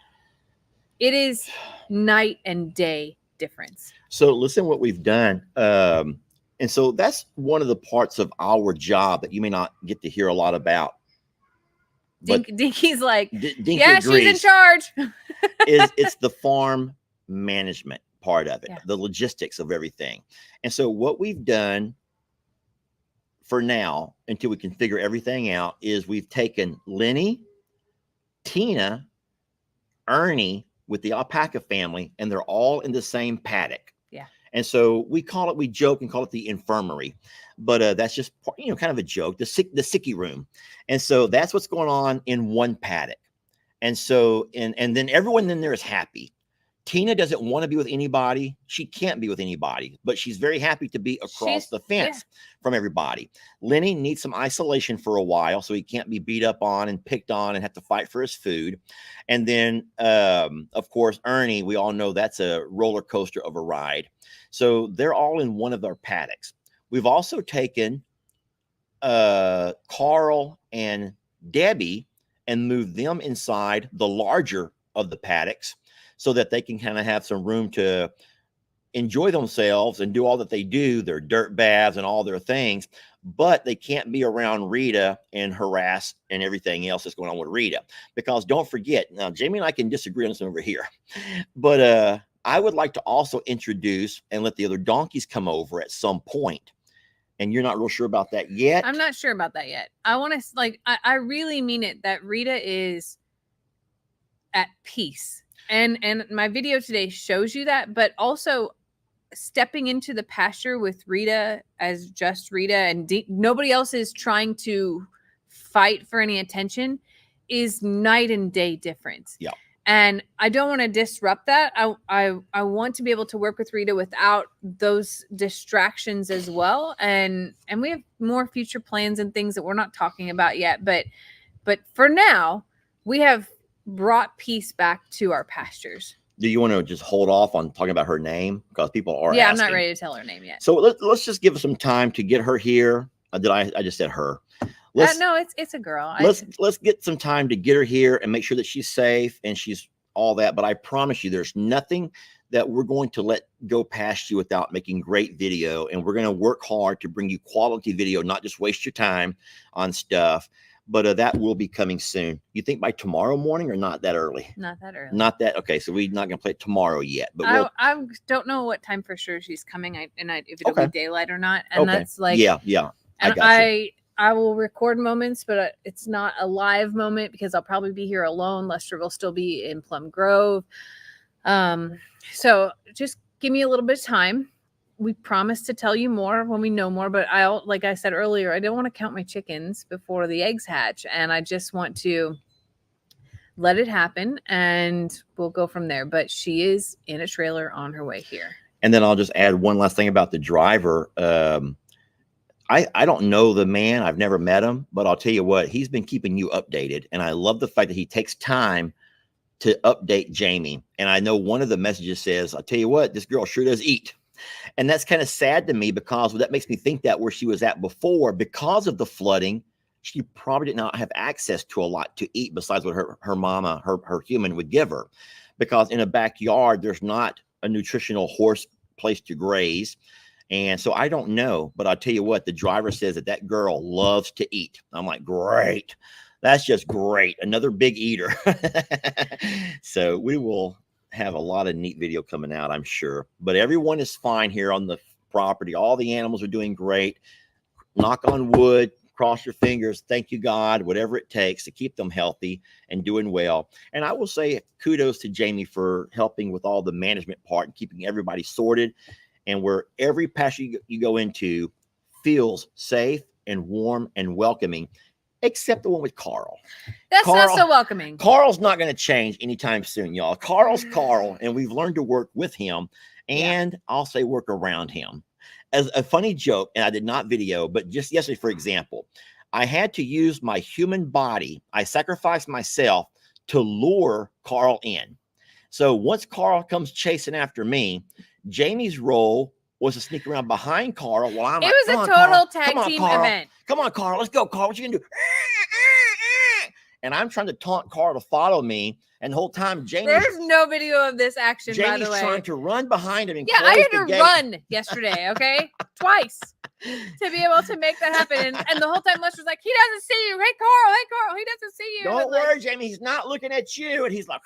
it is night and day difference. So listen what we've done. And so that's one of the parts of our job that you may not get to hear a lot about. Dinky's like, Dinky yeah, agrees, she's in charge. it's the farm management part of it, Yeah. the logistics of everything. And so what we've done for now, until we can figure everything out, is we've taken Lenny, Tina, Ernie with the alpaca family, and they're all in the same paddock. Yeah. And so we joke and call it the infirmary, but that's just, kind of a joke, the sicky room. And so that's what's going on in one paddock. And so, and then everyone in there is happy. Tina doesn't want to be with anybody. She can't be with anybody, but she's very happy to be across the fence from everybody. Lenny needs some isolation for a while, so he can't be beat up on and picked on and have to fight for his food. And then, of course, Ernie, we all know that's a roller coaster of a ride. So they're all in one of their paddocks. We've also taken Carl and Debbie and moved them inside the larger of the paddocks, so that they can kind of have some room to enjoy themselves and do all that they do, their dirt baths and all their things, but they can't be around Rita and harass and everything else that's going on with Rita. Because don't forget, now Jamie and I can disagree on this over here, but I would like to also introduce and let the other donkeys come over at some point. And you're not real sure about that yet? I'm not sure about that yet. I want to, like, I really mean it that Rita is at peace. And my video today shows you that, but also stepping into the pasture with Rita as just Rita and nobody else is trying to fight for any attention is night and day difference. Yeah. And I don't want to disrupt that. I want to be able to work with Rita without those distractions as well. And we have more future plans and things that we're not talking about yet. But for now, we have brought peace back to our pastures. Do you want to just hold off on talking about her name? Because people are Yeah, asking. I'm not ready to tell her name yet. So let's just give us some time to get her here. I just said her. No, it's a girl. Let's get some time to get her here and make sure that she's safe and she's all that. But I promise you, there's nothing that we're going to let go past you without making great video. And we're going to work hard to bring you quality video, not just waste your time on stuff. But that will be coming soon. You think by tomorrow morning or not that early? Not that early. Not that. Okay, so we're not going to play it tomorrow yet. But I don't know what time for sure she's coming. If it'll be daylight or not. And that's like, yeah. And I will record moments, but it's not a live moment because I'll probably be here alone. Lester will still be in Plum Grove. So just give me a little bit of time. We promise to tell you more when we know more, but like I said earlier, I don't want to count my chickens before the eggs hatch. And I just want to let it happen and we'll go from there. But she is in a trailer on her way here. And then I'll just add one last thing about the driver. I don't know the man. I've never met him, but I'll tell you what, he's been keeping you updated. And I love the fact that he takes time to update Jamie. And I know one of the messages says, I'll tell you what, this girl sure does eat. And that's kind of sad to me because that makes me think that where she was at before, because of the flooding, she probably did not have access to a lot to eat besides what her mama, her human would give her. Because in a backyard, there's not a nutritional horse place to graze. And so I don't know, but I'll tell you what, the driver says that girl loves to eat. I'm like, great. That's just great. Another big eater. So we will have a lot of neat video coming out, I'm sure. But everyone is fine here on the property. All the animals are doing great. Knock on wood, cross your fingers. Thank you, God, whatever it takes to keep them healthy and doing well. And I will say kudos to Jamie for helping with all the management part and keeping everybody sorted. And where every pasture you go into feels safe and warm and welcoming, except the one with Carl. That's not so welcoming. Carl's not going to change anytime soon, y'all. Carl's Carl, and we've learned to work with him, and I'll say work around him. As a funny joke, and I did not video, but just yesterday, for example, I had to use my human body. I sacrificed myself to lure Carl in. So once Carl comes chasing after me, Jamie's role was to sneak around behind Carl while I'm It was a total tag team event. Come on, Carl. Let's go, Carl. What you gonna do? And I'm trying to taunt Carl to follow me. And the whole time, there's no video of this action, by the way. Jamie's trying to run behind him. And I had to run yesterday, okay? Twice to be able to make that happen. And the whole time Lester's like, he doesn't see you. Hey, Carl, he doesn't see you. Don't worry, Jamie. He's not looking at you. And he's like,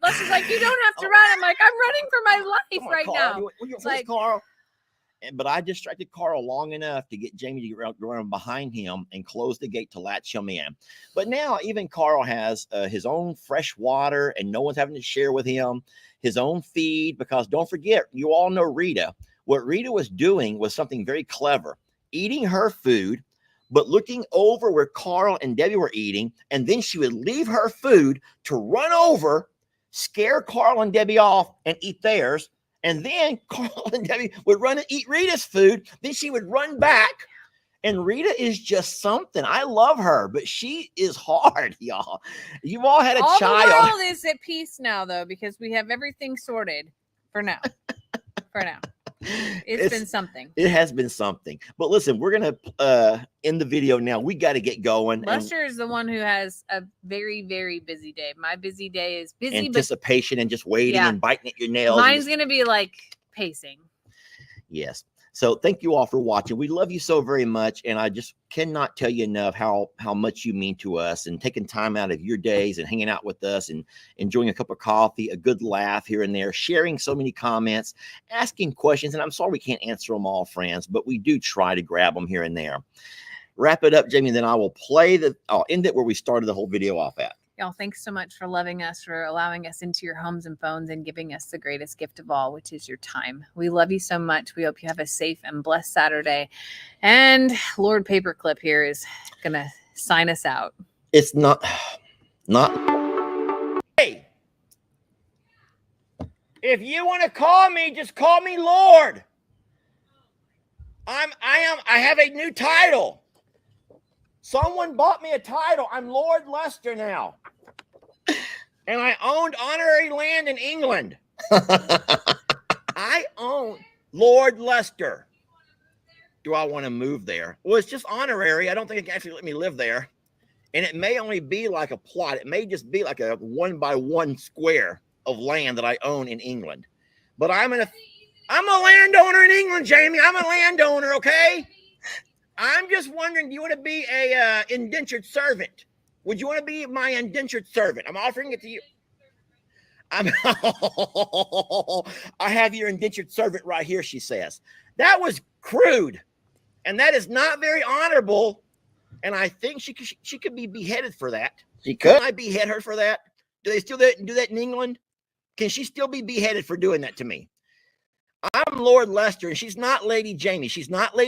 Lester's like, you don't have to run. I'm like, I'm running for my life right now. It's like, Carl. But I distracted Carl long enough to get Jamie to get around behind him and close the gate to latch him in. But now even Carl has his own fresh water and no one's having to share with him his own feed, because don't forget, you all know Rita. What Rita was doing was something very clever, eating her food, but looking over where Carl and Debbie were eating. And then she would leave her food to run over, scare Carl and Debbie off and eat theirs. And then Carl and Debbie would run and eat Rita's food. Then she would run back. And Rita is just something. I love her, but she is hard, y'all. You've all had a child. The world is at peace now, though, because we have everything sorted for now. It's been something. It has been something. But listen, we're going to end the video now. We got to get going. Lester is the one who has a very, very busy day. My busy day is busy. Anticipation and just waiting and biting at your nails. Mine's going to be like pacing. Yes. So thank you all for watching. We love you so very much. And I just cannot tell you enough how much you mean to us, and taking time out of your days and hanging out with us and enjoying a cup of coffee, a good laugh here and there, sharing so many comments, asking questions. And I'm sorry we can't answer them all, friends, but we do try to grab them here and there. Wrap it up, Jamie, and then I will I'll end it where we started the whole video off at. Y'all, thanks so much for loving us, for allowing us into your homes and phones, and giving us the greatest gift of all, which is your time. We love you so much. We hope you have a safe and blessed Saturday. And Lord Paperclip here is going to sign us out. It's not. Hey, if you want to call me, just call me Lord. I have a new title. Someone bought me a title. I'm Lord Lester now. And I owned honorary land in England. I own Lord Lester. Do I want to move there? Well, it's just honorary. I don't think it can actually let me live there. And it may only be like a plot. It may just be like a 1-by-1 square of land that I own in England. But I'm a landowner in England, Jamie. I'm a landowner, okay? I'm just wondering, do you want to be a indentured servant? Would you want to be my indentured servant? I'm offering it to you. I have your indentured servant right here, she says. That was crude. And that is not very honorable. And I think she could be beheaded for that. She could. Can I behead her for that? Do they still do that in England? Can she still be beheaded for doing that to me? I'm Lord Lester, and she's not Lady Jamie. She's not Lady